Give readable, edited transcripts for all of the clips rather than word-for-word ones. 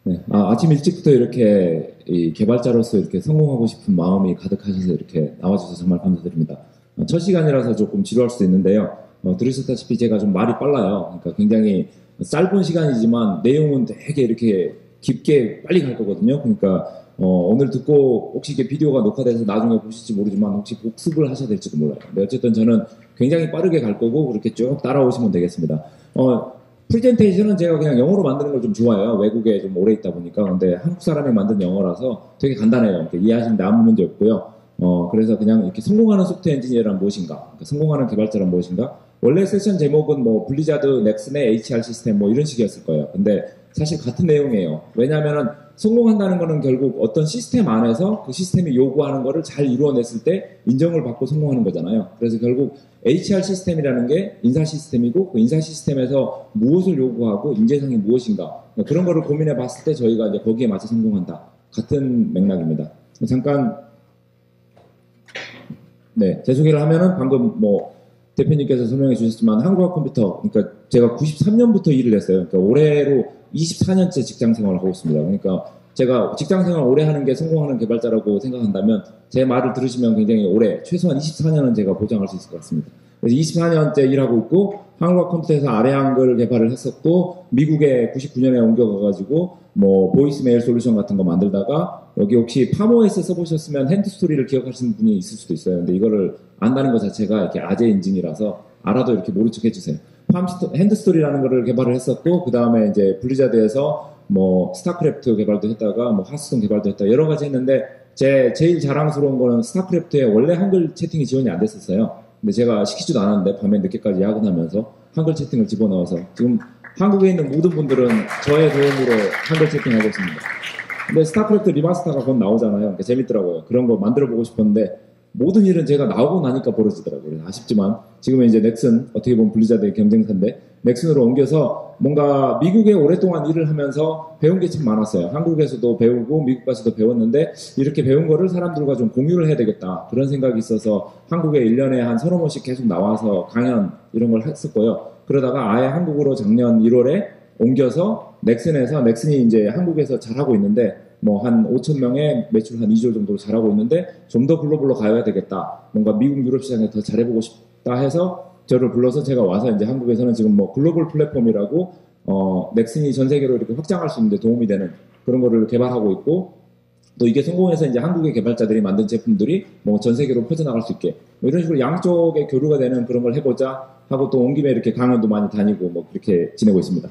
네. 아침 일찍부터 이렇게 이 개발자로서 이렇게 성공하고 싶은 마음이 가득하셔서 이렇게 나와주셔서 정말 감사드립니다. 첫 시간이라서 조금 지루할 수도 있는데요. 들으셨다시피 제가 좀 말이 빨라요. 그러니까 굉장히 짧은 시간이지만 내용은 되게 이렇게 깊게 빨리 갈 거거든요. 그러니까 오늘 듣고 혹시 이게 비디오가 녹화돼서 나중에 보실지 모르지만 혹시 복습을 하셔야 될지도 몰라요. 근데 어쨌든 저는 굉장히 빠르게 갈 거고 그렇게 쭉 따라오시면 되겠습니다. 프레젠테이션은 제가 그냥 영어로 만드는 걸 좀 좋아해요. 외국에 좀 오래 있다 보니까. 근데 한국 사람이 만든 영어라서 되게 간단해요. 이해하시는데 아무 문제 없고요. 그래서 그냥 이렇게 성공하는 소프트웨어 엔지니어란 무엇인가, 그러니까 성공하는 개발자란 무엇인가. 원래 세션 제목은 뭐 블리자드, 넥슨의 HR 시스템 뭐 이런 식이었을 거예요. 근데 사실 같은 내용이에요. 왜냐하면은 성공한다는 거는 결국 어떤 시스템 안에서 그 시스템이 요구하는 거를 잘 이루어냈을 때 인정을 받고 성공하는 거잖아요. 그래서 결국 HR 시스템이라는 게 인사 시스템이고 그 인사 시스템에서 무엇을 요구하고 인재상이 무엇인가 그런 거를 고민해 봤을 때 저희가 이제 거기에 맞춰 성공한다. 같은 맥락입니다. 잠깐 네, 제 소개를 하면은 방금 뭐 대표님께서 설명해 주셨지만 한국화 컴퓨터, 그러니까 제가 93년부터 일을 했어요. 그러니까 올해로 24년째 직장 생활을 하고 있습니다. 그러니까 제가 직장 생활 오래 하는 게 성공하는 개발자라고 생각한다면 제 말을 들으시면 굉장히 오래, 최소한 24년은 제가 보장할 수 있을 것 같습니다. 그래서 24년째 일하고 있고 한국화 컴퓨터에서 아래 한글 개발을 했었고 미국에 99년에 옮겨가가지고 뭐 보이스메일 솔루션 같은 거 만들다가 여기 혹시 파모에서 써보셨으면 핸드스토리를 기억하시는 분이 있을 수도 있어요. 근데 이거를 안다는 것 자체가 이렇게 아재 인증이라서 알아도 이렇게 모른 척 해주세요. 핸드스토리라는 거를 개발을 했었고 그 다음에 이제 블리자드에서 뭐 스타크래프트 개발도 했다가 뭐 하스스톤 개발도 했다 여러 가지 했는데 제일 자랑스러운 거는 스타크래프트에 원래 한글 채팅이 지원이 안 됐었어요. 근데 제가 시키지도 않았는데 밤에 늦게까지 야근하면서 한글 채팅을 집어넣어서 지금 한국에 있는 모든 분들은 저의 도움으로 한글 채팅하고 있습니다. 근데 스타크래프트 리마스터가 곧 나오잖아요. 그러니까 재밌더라고요. 그런 거 만들어보고 싶었는데 모든 일은 제가 나오고 나니까 벌어지더라고요. 아쉽지만 지금은 이제 넥슨, 어떻게 보면 블리자드의 경쟁사인데 넥슨으로 옮겨서 뭔가 미국에 오랫동안 일을 하면서 배운 게 참 많았어요. 한국에서도 배우고 미국 가서도 배웠는데 이렇게 배운 거를 사람들과 좀 공유를 해야 되겠다. 그런 생각이 있어서 한국에 1년에 한 서너 번씩 계속 나와서 강연 이런 걸 했었고요. 그러다가 아예 한국으로 작년 1월에 옮겨서 넥슨이 이제 한국에서 잘하고 있는데 뭐 한 5천 명의 매출 한 2조 정도로 잘하고 있는데 좀 더 글로벌로 가야 되겠다. 뭔가 미국 유럽 시장에 더 잘해보고 싶다 해서 저를 불러서 제가 와서 이제 한국에서는 지금 뭐 글로벌 플랫폼이라고 넥슨이 전 세계로 이렇게 확장할 수 있는데 도움이 되는 그런 거를 개발하고 있고 또 이게 성공해서 이제 한국의 개발자들이 만든 제품들이 뭐 전 세계로 퍼져나갈 수 있게 뭐 이런 식으로 양쪽의 교류가 되는 그런 걸 해보자 하고 또 온 김에 이렇게 강연도 많이 다니고 뭐 그렇게 지내고 있습니다.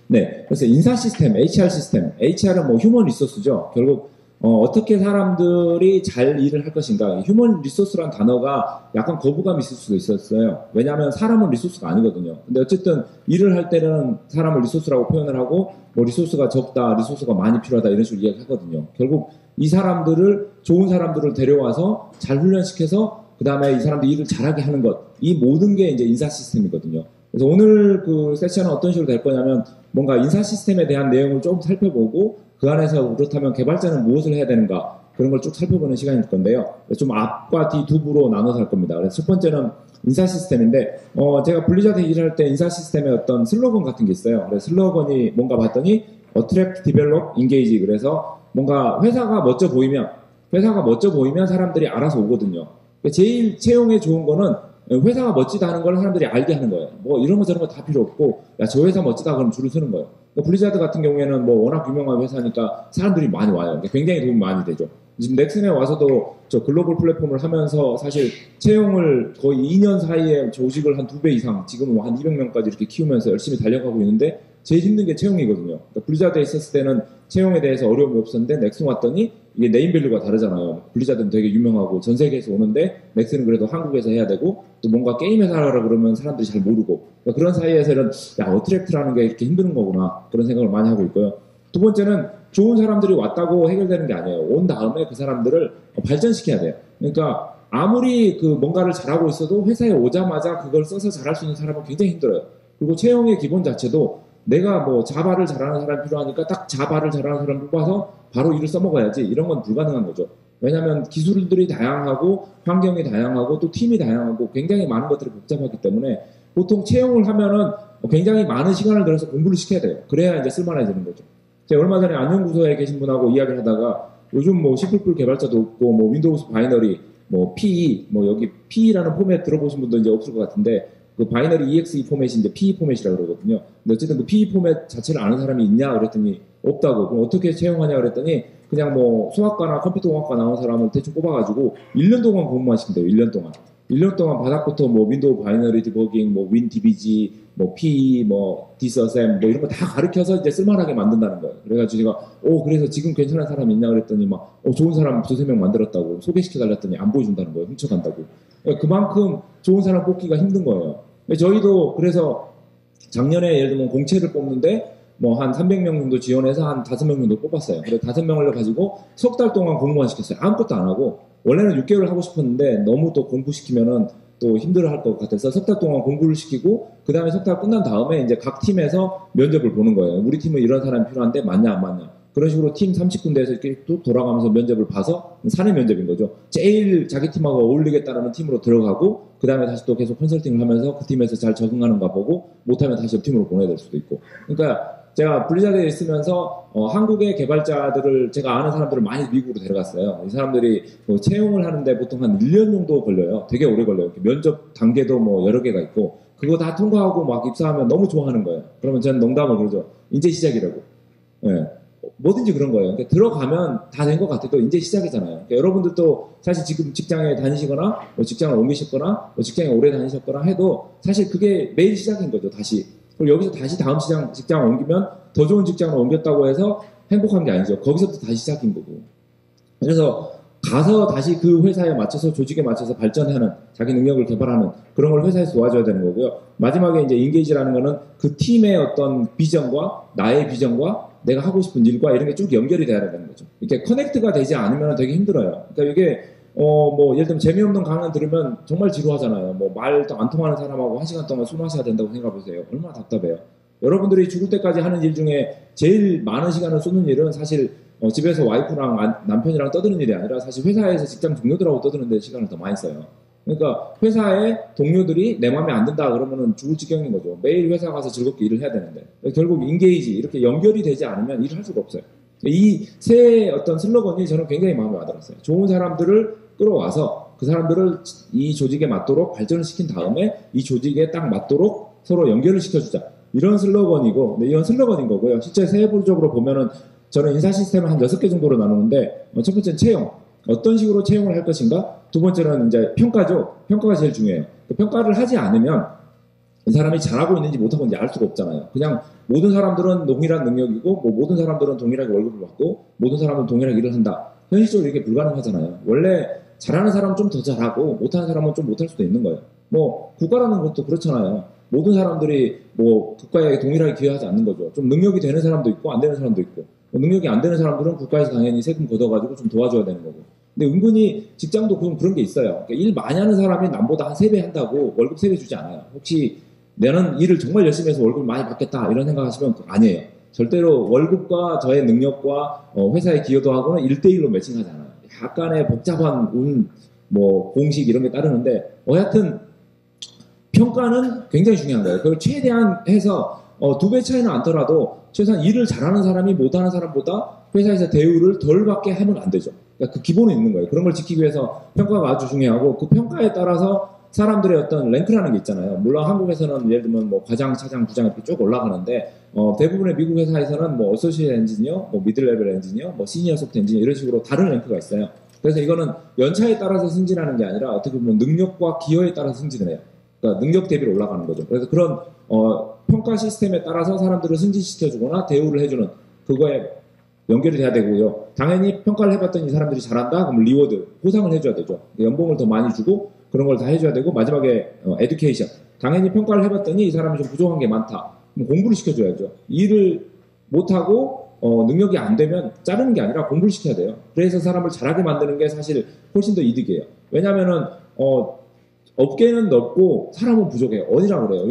네, 그래서 인사 시스템, HR 시스템, HR은 뭐 휴먼 리소스죠. 결국 어떻게 사람들이 잘 일을 할 것인가. 휴먼 리소스란 단어가 약간 거부감이 있을 수도 있었어요. 왜냐하면 사람은 리소스가 아니거든요. 근데 어쨌든 일을 할 때는 사람을 리소스라고 표현을 하고 뭐 리소스가 적다, 리소스가 많이 필요하다 이런 식으로 이야기하거든요. 결국 이 사람들을 좋은 사람들을 데려와서 잘 훈련시켜서 그 다음에 이 사람들 일을 잘하게 하는 것, 이 모든 게 이제 인사 시스템이거든요. 그래서 오늘 그 세션은 어떤 식으로 될 거냐면 뭔가 인사 시스템에 대한 내용을 조금 살펴보고 그 안에서 그렇다면 개발자는 무엇을 해야 되는가 그런 걸 쭉 살펴보는 시간일 건데요. 좀 앞과 뒤 두 부로 나눠서 할 겁니다. 그래서 첫 번째는 인사 시스템인데 제가 블리자드 일할 때 인사 시스템에 어떤 슬로건 같은 게 있어요. 그래서 슬로건이 뭔가 봤더니 Attract, Develop, Engage. 그래서 뭔가 회사가 멋져 보이면 사람들이 알아서 오거든요. 제일 채용에 좋은 거는 회사가 멋지다 하는 걸 사람들이 알게 하는 거예요. 뭐 이런 거 저런 거 다 필요 없고 야 저 회사 멋지다 그럼 줄을 서는 거예요. 그러니까 블리자드 같은 경우에는 뭐 워낙 유명한 회사니까 사람들이 많이 와요. 그러니까 굉장히 도움이 많이 되죠. 지금 넥슨에 와서도 저 글로벌 플랫폼을 하면서 사실 채용을 거의 2년 사이에 조직을 한 2배 이상 지금은 한 200명까지 이렇게 키우면서 열심히 달려가고 있는데 제일 힘든 게 채용이거든요. 그러니까 블리자드에 있었을 때는 채용에 대해서 어려움이 없었는데 넥슨 왔더니 이게 네임밸류가 다르잖아요. 블리자드는 되게 유명하고 전 세계에서 오는데 넥슨은 그래도 한국에서 해야 되고 또 뭔가 게임 회사라 그러면 사람들이 잘 모르고 그러니까 그런 사이에서는 야 어트랙트라는 게 이렇게 힘든 거구나 그런 생각을 많이 하고 있고요. 두 번째는 좋은 사람들이 왔다고 해결되는 게 아니에요. 온 다음에 그 사람들을 발전시켜야 돼요. 그러니까 아무리 그 뭔가를 잘하고 있어도 회사에 오자마자 그걸 써서 잘할 수 있는 사람은 굉장히 힘들어요. 그리고 채용의 기본 자체도 내가 뭐 자바를 잘하는 사람이 필요하니까 딱 자바를 잘하는 사람 뽑아서 바로 일을 써먹어야지 이런 건 불가능한 거죠. 왜냐하면 기술들이 다양하고 환경이 다양하고 또 팀이 다양하고 굉장히 많은 것들이 복잡하기 때문에 보통 채용을 하면은 굉장히 많은 시간을 들여서 공부를 시켜야 돼요. 그래야 이제 쓸만해지는 거죠. 제가 얼마 전에 안녕부서에 계신 분하고 이야기를 하다가 요즘 뭐 C++ 개발자도 없고 뭐 윈도우스 바이너리 뭐 PE 뭐 여기 PE라는 포맷 들어보신 분도 이제 없을 것 같은데 그 바이너리 EXE 포맷이 이제 PE 포맷이라고 그러거든요. 근데 어쨌든 그 PE 포맷 자체를 아는 사람이 있냐 그랬더니 없다고. 그럼 어떻게 채용하냐 그랬더니 그냥 뭐 소아과나 컴퓨터공학과 나온 사람을 대충 뽑아가지고 1년 동안 공부만 시킨대요. 1년 동안. 1년 동안 바닥부터 뭐 윈도우 바이너리 디버깅, 뭐 WinDBG, 뭐 PE, 뭐 디스어셈 뭐 이런 거 다 가르쳐서 이제 쓸만하게 만든다는 거예요. 그래가지고 제가 그래서 지금 괜찮은 사람이 있냐 그랬더니 막 좋은 사람 두세 명 만들었다고 소개시켜달랬더니 안 보여준다는 거예요. 훔쳐간다고. 그러니까 그만큼 좋은 사람 뽑기가 힘든 거예요. 저희도 그래서 작년에 예를 들면 공채를 뽑는데 뭐 한 300명 정도 지원해서 한 5명 정도 뽑았어요. 그래서 5명을 가지고 석 달 동안 공부만 시켰어요. 아무것도 안 하고 원래는 6개월 하고 싶었는데 너무 또 공부시키면은 또 힘들어할 것 같아서 석 달 동안 공부를 시키고 그 다음에 석 달 끝난 다음에 이제 각 팀에서 면접을 보는 거예요. 우리 팀은 이런 사람이 필요한데 맞냐 안 맞냐. 그런 식으로 팀 30군데에서 이렇게 또 돌아가면서 면접을 봐서 사내 면접인 거죠. 제일 자기 팀하고 어울리겠다는 팀으로 들어가고 그 다음에 다시 또 계속 컨설팅을 하면서 그 팀에서 잘 적응하는가 보고 못하면 다시 옆 팀으로 보내야 될 수도 있고. 그러니까 제가 블리자드에 있으면서 한국의 개발자들을 제가 아는 사람들을 많이 미국으로 데려갔어요. 이 사람들이 뭐 채용을 하는데 보통 한 1년 정도 걸려요. 되게 오래 걸려요. 면접 단계도 뭐 여러 개가 있고 그거 다 통과하고 막 입사하면 너무 좋아하는 거예요. 그러면 저는 농담을 그러죠. 이제 시작이라고. 예. 뭐든지 그런 거예요. 그러니까 들어가면 다 된 것 같아도 이제 시작이잖아요. 그러니까 여러분들도 사실 지금 직장에 다니시거나 뭐 직장을 옮기셨거나 뭐 직장에 오래 다니셨거나 해도 사실 그게 매일 시작인 거죠. 다시. 그리고 여기서 다시 다음 직장을 옮기면 더 좋은 직장을 옮겼다고 해서 행복한 게 아니죠. 거기서부터 다시 시작인 거고. 그래서 가서 다시 그 회사에 맞춰서 조직에 맞춰서 발전하는 자기 능력을 개발하는 그런 걸 회사에서 도와줘야 되는 거고요. 마지막에 이제 인게이지라는 거는 그 팀의 어떤 비전과 나의 비전과 내가 하고 싶은 일과 이런 게 쭉 연결이 돼야 되는 거죠. 이렇게 커넥트가 되지 않으면 되게 힘들어요. 그러니까 이게 뭐 예를 들면 재미없는 강연 들으면 정말 지루하잖아요. 뭐 말도 안 통하는 사람하고 1시간 동안 술 마셔야 된다고 생각해보세요. 얼마나 답답해요. 여러분들이 죽을 때까지 하는 일 중에 제일 많은 시간을 쏟는 일은 사실 집에서 와이프랑 남편이랑 떠드는 일이 아니라 사실 회사에서 직장 동료들하고 떠드는 데 시간을 더 많이 써요. 그러니까 회사의 동료들이 내 마음에 안 든다 그러면은 죽을 지경인 거죠. 매일 회사 가서 즐겁게 일을 해야 되는데 결국 인게이지 이렇게 연결이 되지 않으면 일을 할 수가 없어요. 이 새 어떤 슬로건이 저는 굉장히 마음에 와닿았어요. 좋은 사람들을 끌어와서 그 사람들을 이 조직에 맞도록 발전을 시킨 다음에 이 조직에 딱 맞도록 서로 연결을 시켜주자. 이런 슬로건이고, 이런 슬로건인 거고요. 실제 세부적으로 보면은 저는 인사 시스템을 한 6개 정도로 나누는데 첫 번째는 채용. 어떤 식으로 채용을 할 것인가? 두 번째는 이제 평가죠. 평가가 제일 중요해요. 평가를 하지 않으면 이 사람이 잘하고 있는지 못하고 있는지 알 수가 없잖아요. 그냥 모든 사람들은 동일한 능력이고 뭐 모든 사람들은 동일하게 월급을 받고 모든 사람은 동일하게 일을 한다. 현실적으로 이게 불가능하잖아요. 원래 잘하는 사람은 좀 더 잘하고 못하는 사람은 좀 못할 수도 있는 거예요. 뭐 국가라는 것도 그렇잖아요. 모든 사람들이 뭐 국가에 동일하게 기여하지 않는 거죠. 좀 능력이 되는 사람도 있고 안 되는 사람도 있고 능력이 안 되는 사람들은 국가에서 당연히 세금 걷어가지고 좀 도와줘야 되는 거고. 근데 은근히 직장도 그런 게 있어요. 그러니까 일 많이 하는 사람이 남보다 한 3배 한다고 월급 3배 주지 않아요. 혹시 나는 일을 정말 열심히 해서 월급을 많이 받겠다 이런 생각하시면 아니에요. 절대로 월급과 저의 능력과 회사의 기여도 하고는 1대1로 매칭하지 않아요. 약간의 복잡한 뭐 공식 이런 게 따르는데 여하튼 평가는 굉장히 중요한 거예요. 그걸 최대한 해서 2배 차이는 않더라도 최소한 일을 잘하는 사람이 못하는 사람보다 회사에서 대우를 덜 받게 하면 안 되죠. 그러니까 그 기본은 있는 거예요. 그런 걸 지키기 위해서 평가가 아주 중요하고 그 평가에 따라서 사람들의 어떤 랭크라는 게 있잖아요. 물론 한국에서는 예를 들면 뭐 과장, 차장, 부장 이렇게 쭉 올라가는데 대부분의 미국 회사에서는 뭐 어소시에이트 엔지니어, 뭐 미들 레벨 엔지니어, 뭐 시니어 소프트 엔지니어 이런 식으로 다른 랭크가 있어요. 그래서 이거는 연차에 따라서 승진하는 게 아니라 어떻게 보면 능력과 기여에 따라서 승진을 해요. 그러니까 능력 대비로 올라가는 거죠. 그래서 그런 평가 시스템에 따라서 사람들을 승진시켜주거나 대우를 해주는 그거에 연결이 돼야 되고요. 당연히 평가를 해봤더니 이 사람들이 잘한다? 그럼 리워드, 보상을 해줘야 되죠. 연봉을 더 많이 주고 그런 걸 다 해줘야 되고 마지막에 에듀케이션. 당연히 평가를 해봤더니 이 사람이 좀 부족한 게 많다. 그럼 공부를 시켜줘야죠. 일을 못하고 능력이 안 되면 자르는 게 아니라 공부를 시켜야 돼요. 그래서 사람을 잘하게 만드는 게 사실 훨씬 더 이득이에요. 왜냐면은 업계는 넓고 사람은 부족해요. 어디라 그래요?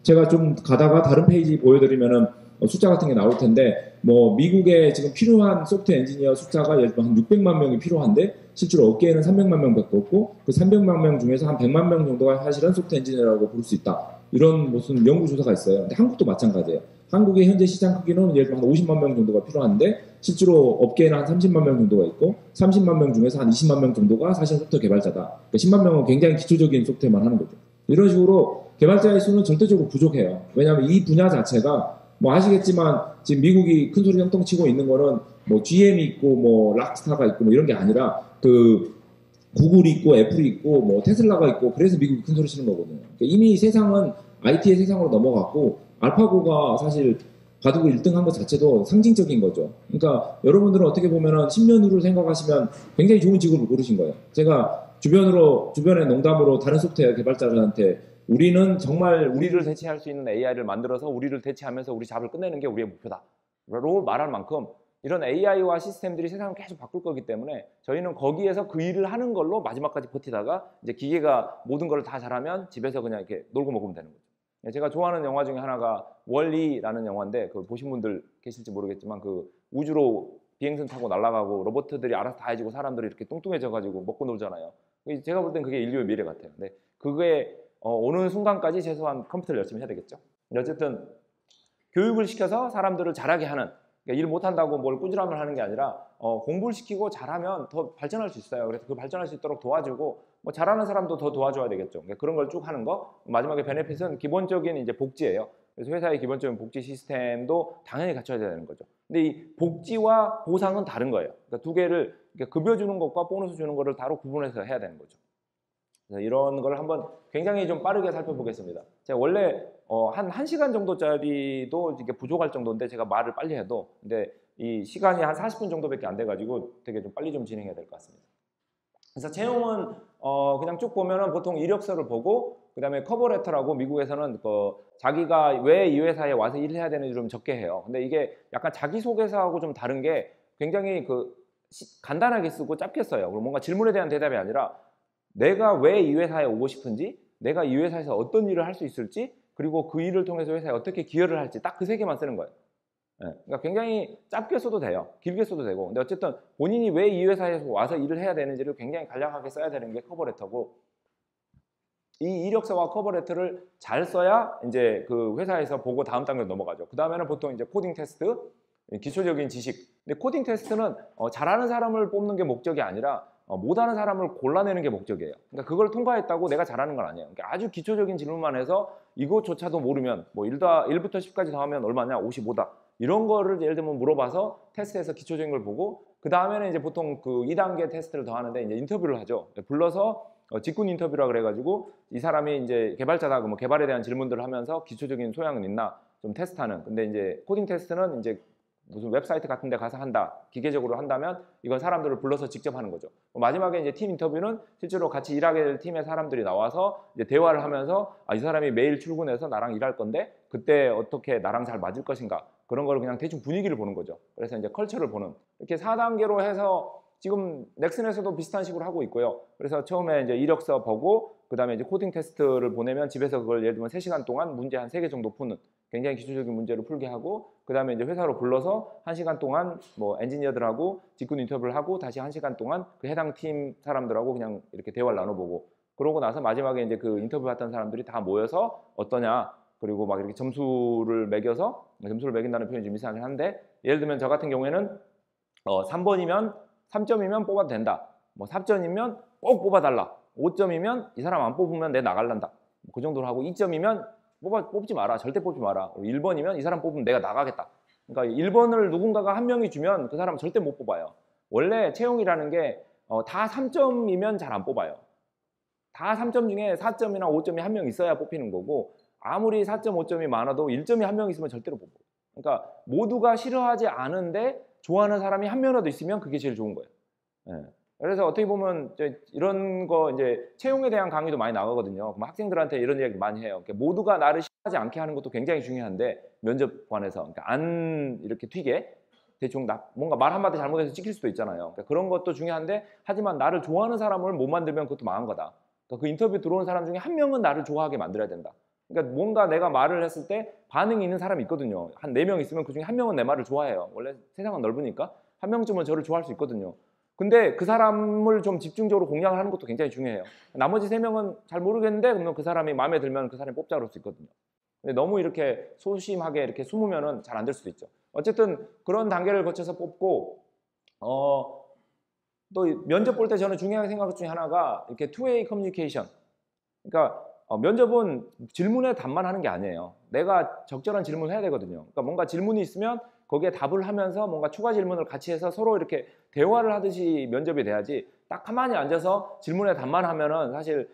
제가 좀 가다가 다른 페이지 보여드리면은 숫자 같은 게 나올 텐데 뭐 미국에 지금 필요한 소프트웨어 엔지니어 숫자가 예를 들면 한 600만 명이 필요한데 실제로 업계에는 300만 명밖에 없고 그 300만 명 중에서 한 100만 명 정도가 사실은 소프트웨어 엔지니어라고 부를 수 있다. 이런 무슨 연구조사가 있어요. 근데 한국도 마찬가지예요. 한국의 현재 시장 크기는 예를 들면 50만 명 정도가 필요한데 실제로 업계에는 한 30만 명 정도가 있고 30만 명 중에서 한 20만 명 정도가 사실 소프트웨어 개발자다. 그러니까 10만 명은 굉장히 기초적인 소프트웨어만 하는 거죠. 이런 식으로 개발자의 수는 절대적으로 부족해요. 왜냐하면 이 분야 자체가 뭐 아시겠지만 지금 미국이 큰 소리 형통 치고 있는 거는 뭐 GM이 있고 뭐 락스타가 있고 뭐 이런 게 아니라 그 구글이 있고 애플이 있고 뭐 테슬라가 있고 그래서 미국이 큰 소리 치는 거거든요. 그러니까 이미 세상은 IT의 세상으로 넘어갔고 알파고가 사실 바둑을 1등 한 것 자체도 상징적인 거죠. 그러니까 여러분들은 어떻게 보면은 10년 후를 생각하시면 굉장히 좋은 직업을 고르신 거예요. 제가 주변에 농담으로 다른 소프트웨어 개발자들한테 우리는 정말 우리를 대체할 수 있는 AI를 만들어서 우리를 대체하면서 우리 잡을 끝내는 게 우리의 목표다. 라고 말할 만큼 이런 AI와 시스템들이 세상을 계속 바꿀 거기 때문에 저희는 거기에서 그 일을 하는 걸로 마지막까지 버티다가 이제 기계가 모든 걸 다 잘하면 집에서 그냥 이렇게 놀고 먹으면 되는 거죠. 제가 좋아하는 영화 중에 하나가 월리라는 영화인데 그 보신 분들 계실지 모르겠지만 그 우주로 비행선 타고 날아가고 로봇들이 알아서 다 해주고 사람들이 이렇게 뚱뚱해져가지고 먹고 놀잖아요. 제가 볼 땐 그게 인류의 미래 같아요. 근데 그게 어느 순간까지 최소한 컴퓨터를 열심히 해야 되겠죠. 어쨌든 교육을 시켜서 사람들을 잘하게 하는 그러니까 일 못한다고 뭘 꾸지람을 하는 게 아니라 공부를 시키고 잘하면 더 발전할 수 있어요. 그래서 그 발전할 수 있도록 도와주고 뭐 잘하는 사람도 더 도와줘야 되겠죠. 그러니까 그런 걸 쭉 하는 거. 마지막에 베네핏은 기본적인 이제 복지예요. 그래서 회사의 기본적인 복지 시스템도 당연히 갖춰야 되는 거죠. 근데 이 복지와 보상은 다른 거예요. 그러니까 두 개를 급여 주는 것과 보너스 주는 거를 따로 구분해서 해야 되는 거죠. 그래서 이런 걸 한번 굉장히 좀 빠르게 살펴보겠습니다. 제가 원래 한 1시간 정도짜리도 이게 부족할 정도인데 제가 말을 빨리 해도 근데 이 시간이 한 40분 정도밖에 안 돼가지고 되게 좀 빨리 좀 진행해야 될 것 같습니다. 그래서 채용은 그냥 쭉 보면은 보통 이력서를 보고 그 다음에 커버레터라고 미국에서는 자기가 왜 이 회사에 와서 일을 해야 되는지 좀 적게 해요. 근데 이게 약간 자기소개서하고 좀 다른 게 굉장히 간단하게 쓰고 짧게 써요. 그리고 뭔가 질문에 대한 대답이 아니라 내가 왜 이 회사에 오고 싶은지, 내가 이 회사에서 어떤 일을 할 수 있을지, 그리고 그 일을 통해서 회사에 어떻게 기여를 할지 딱 그 세 개만 쓰는 거예요. 네. 그러니까 굉장히 짧게 써도 돼요. 길게 써도 되고. 근데 어쨌든 본인이 왜 이 회사에서 와서 일을 해야 되는지를 굉장히 간략하게 써야 되는 게 커버레터고 이 이력서와 커버레터를 잘 써야 이제 그 회사에서 보고 다음 단계로 넘어가죠. 그 다음에는 보통 이제 코딩 테스트, 기초적인 지식. 근데 코딩 테스트는 잘하는 사람을 뽑는 게 목적이 아니라 못하는 사람을 골라내는 게 목적이에요. 그러니까 그걸 통과했다고 내가 잘하는 건 아니에요. 그러니까 아주 기초적인 질문만 해서 이것조차도 모르면 뭐 1부터 10까지 더하면 얼마냐? 55다. 이런 거를 예를 들면 물어봐서 테스트에서 기초적인 걸 보고 그 다음에는 이제 보통 그 2단계 테스트를 더 하는데 이제 인터뷰를 하죠. 불러서 직군 인터뷰라 그래가지고 이 사람이 이제 개발자다 뭐 개발에 대한 질문들을 하면서 기초적인 소양은 있나 좀 테스트하는. 근데 이제 코딩 테스트는 이제 무슨 웹사이트 같은 데 가서 한다. 기계적으로 한다면 이건 사람들을 불러서 직접 하는 거죠. 마지막에 이제 팀 인터뷰는 실제로 같이 일하게 될 팀의 사람들이 나와서 이제 대화를 하면서 이 사람이 매일 출근해서 나랑 일할 건데 그때 어떻게 나랑 잘 맞을 것인가. 그런 거를 그냥 대충 분위기를 보는 거죠. 그래서 이제 컬처를 보는. 이렇게 4단계로 해서 지금 넥슨에서도 비슷한 식으로 하고 있고요. 그래서 처음에 이제 이력서 보고 그다음에 이제 코딩 테스트를 보내면 집에서 그걸 예를 들면 3시간 동안 문제 한 3개 정도 푸는 굉장히 기초적인 문제를 풀게 하고 그다음에 이제 회사로 불러서 1시간 동안 뭐 엔지니어들하고 직군 인터뷰를 하고 다시 1시간 동안 그 해당 팀 사람들하고 그냥 이렇게 대화를 나눠보고 그러고 나서 마지막에 이제 그 인터뷰 했던 사람들이 다 모여서 어떠냐 그리고 막 이렇게 점수를 매겨서 점수를 매긴다는 표현이 좀 이상하긴 한데 예를 들면 저 같은 경우에는 3점이면 뽑아도 된다. 뭐 4점이면 꼭 뽑아달라. 5점이면 이 사람 안 뽑으면 내 나갈란다. 그 정도로 하고 2점이면 뽑지 마라. 절대 뽑지 마라. 1번이면 이 사람 뽑으면 내가 나가겠다. 그러니까 1번을 누군가가 한 명이 주면 그 사람은 절대 못 뽑아요. 원래 채용이라는 게 다 3점이면 잘 안 뽑아요. 다 3점 중에 4점이나 5점이 한 명 있어야 뽑히는 거고 아무리 4점, 5점이 많아도 1점이 한 명 있으면 절대로 못 뽑아요. 그러니까 모두가 싫어하지 않은데 좋아하는 사람이 한 명이라도 있으면 그게 제일 좋은 거예요. 네. 그래서 어떻게 보면 이런 거 이제 채용에 대한 강의도 많이 나가거든요. 그럼 학생들한테 이런 이야기 많이 해요. 그러니까 모두가 나를 싫어하지 않게 하는 것도 굉장히 중요한데 면접관에서 그러니까 안 이렇게 튀게 대충 뭔가 말 한마디 잘못해서 찍힐 수도 있잖아요. 그러니까 그런 것도 중요한데 하지만 나를 좋아하는 사람을 못 만들면 그것도 망한 거다. 그러니까 그 인터뷰 들어온 사람 중에 한 명은 나를 좋아하게 만들어야 된다. 그러니까 뭔가 내가 말을 했을 때 반응이 있는 사람이 있거든요. 한 4명 있으면 그중에 한 명은 내 말을 좋아해요. 원래 세상은 넓으니까 한 명쯤은 저를 좋아할 수 있거든요. 근데 그 사람을 좀 집중적으로 공략을 하는 것도 굉장히 중요해요. 나머지 3명은 잘 모르겠는데 그러면 그 사람이 마음에 들면 그 사람이 뽑자 그럴 수 있거든요. 근데 너무 이렇게 소심하게 이렇게 숨으면은 잘 안 될 수도 있죠. 어쨌든 그런 단계를 거쳐서 뽑고 또 면접 볼 때 저는 중요하게 생각한 것 중에 하나가 이렇게 투웨이 커뮤니케이션. 그러니까 면접은 질문에 답만 하는 게 아니에요. 내가 적절한 질문을 해야 되거든요. 그러니까 뭔가 질문이 있으면 거기에 답을 하면서 뭔가 추가 질문을 같이 해서 서로 이렇게 대화를 하듯이 면접이 돼야지 딱 가만히 앉아서 질문에 답만 하면은 사실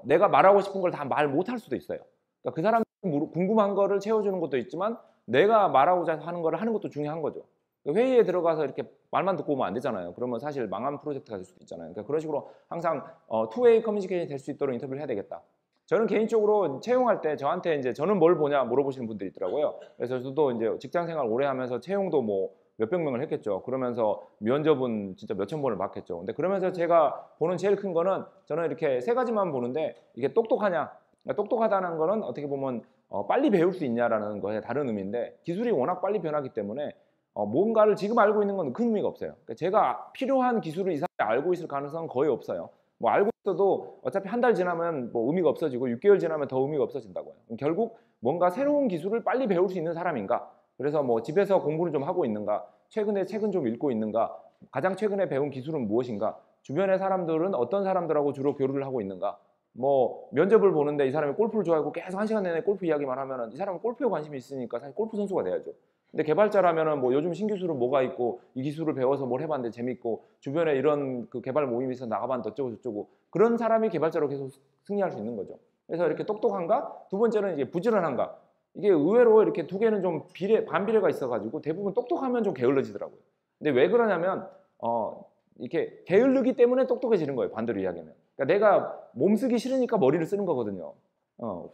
내가 말하고 싶은 걸 다 말 못할 수도 있어요. 그러니까 그 사람 궁금한 거를 채워주는 것도 있지만 내가 말하고자 하는 거를 하는 것도 중요한 거죠. 회의에 들어가서 이렇게 말만 듣고 오면 안 되잖아요. 그러면 사실 망한 프로젝트가 될 수도 있잖아요. 그러니까 그런 식으로 항상 투웨이 커뮤니케이션이 될 수 있도록 인터뷰를 해야 되겠다. 저는 개인적으로 채용할 때 저한테 이제 저는 뭘 보냐 물어보시는 분들이 있더라고요. 그래서 저도 이제 직장 생활 오래 하면서 채용도 뭐 몇백 명을 했겠죠. 그러면서 면접은 진짜 몇천 번을 봤겠죠. 근데 그러면서 제가 보는 제일 큰 거는 저는 이렇게 세 가지만 보는데 이게 똑똑하냐. 그러니까 똑똑하다는 거는 어떻게 보면 빨리 배울 수 있냐라는 거에 다른 의미인데 기술이 워낙 빨리 변하기 때문에 뭔가를 지금 알고 있는 건 큰 의미가 없어요. 그러니까 제가 필요한 기술을 이 사람이 알고 있을 가능성은 거의 없어요. 뭐 알고 있어도 어차피 한 달 지나면 뭐 의미가 없어지고 6개월 지나면 더 의미가 없어진다고요. 결국 뭔가 새로운 기술을 빨리 배울 수 있는 사람인가? 그래서 뭐 집에서 공부를 좀 하고 있는가? 최근에 책은 좀 읽고 있는가? 가장 최근에 배운 기술은 무엇인가? 주변의 사람들은 어떤 사람들하고 주로 교류를 하고 있는가? 뭐 면접을 보는데 이 사람이 골프를 좋아하고 계속 한 시간 내내 골프 이야기만 하면은 이 사람은 골프에 관심이 있으니까 사실 골프 선수가 돼야죠. 근데 개발자라면은 뭐 요즘 신기술은 뭐가 있고 이 기술을 배워서 뭘 해봤는데 재밌고 주변에 이런 그 개발 모임이 있어 나가봤는데 어쩌고 저쩌고 그런 사람이 개발자로 계속 승리할 수 있는 거죠. 그래서 이렇게 똑똑한가? 두 번째는 이제 부지런한가? 이게 의외로 이렇게 두 개는 좀 반비례가 있어가지고 대부분 똑똑하면 좀 게을러지더라고요. 근데 왜 그러냐면 이렇게 게을르기 때문에 똑똑해지는 거예요. 반대로 이야기하면. 그러니까 내가 몸 쓰기 싫으니까 머리를 쓰는 거거든요.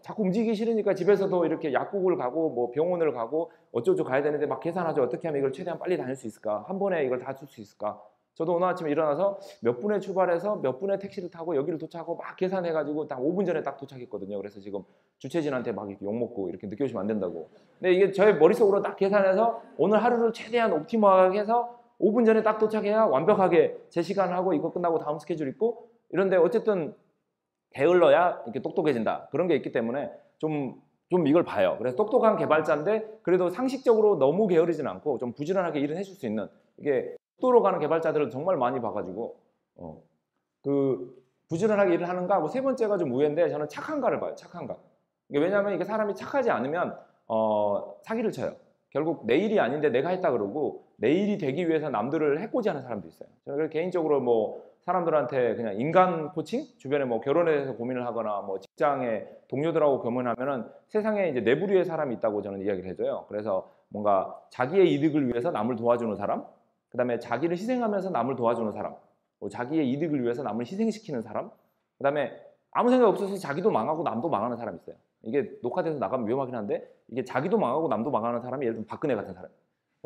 자꾸 움직이기 싫으니까 집에서도 이렇게 약국을 가고 뭐 병원을 가고 어쩌고 가야 되는데 막 계산하죠. 어떻게 하면 이걸 최대한 빨리 다닐 수 있을까? 한 번에 이걸 다 쓸 수 있을까? 저도 오늘 아침에 일어나서 몇 분에 출발해서 몇 분에 택시를 타고 여기를 도착하고 막 계산해가지고 딱 5분 전에 딱 도착했거든요. 그래서 지금 주최진한테 막 이렇게 욕먹고 이렇게 늦게 오시면 안 된다고. 근데 이게 저의 머릿속으로 딱 계산해서 오늘 하루를 최대한 옵티머하게 해서 5분 전에 딱 도착해야 완벽하게 제 시간을 하고 이거 끝나고 다음 스케줄 있고 이런데 어쨌든 게을러야 이렇게 똑똑해진다. 그런 게 있기 때문에 좀 이걸 봐요. 그래서 똑똑한 개발자인데 그래도 상식적으로 너무 게으르진 않고 좀 부지런하게 일을 해줄 수 있는 이게 속도로 가는 개발자들을 정말 많이 봐가지고 그 부지런하게 일을 하는가 뭐 세 번째가 좀 우회인데 저는 착한가를 봐요. 착한가. 왜냐하면 이게 사람이 착하지 않으면 사기를 쳐요. 결국 내 일이 아닌데 내가 했다 그러고 내 일이 되기 위해서 남들을 해코지하는 사람도 있어요. 저는 개인적으로 뭐 사람들한테 그냥 인간 코칭? 주변에 뭐 결혼에 대해서 고민을 하거나 뭐 직장에 동료들하고 고민하면은 세상에 이제 내부류의 사람이 있다고 저는 이야기를 해줘요. 그래서 뭔가 자기의 이득을 위해서 남을 도와주는 사람, 그 다음에 자기를 희생하면서 남을 도와주는 사람, 뭐 자기의 이득을 위해서 남을 희생시키는 사람, 그 다음에 아무 생각 없어서 자기도 망하고 남도 망하는 사람이 있어요. 이게 녹화돼서 나가면 위험하긴 한데 이게 자기도 망하고 남도 망하는 사람이 예를 들면 박근혜 같은 사람.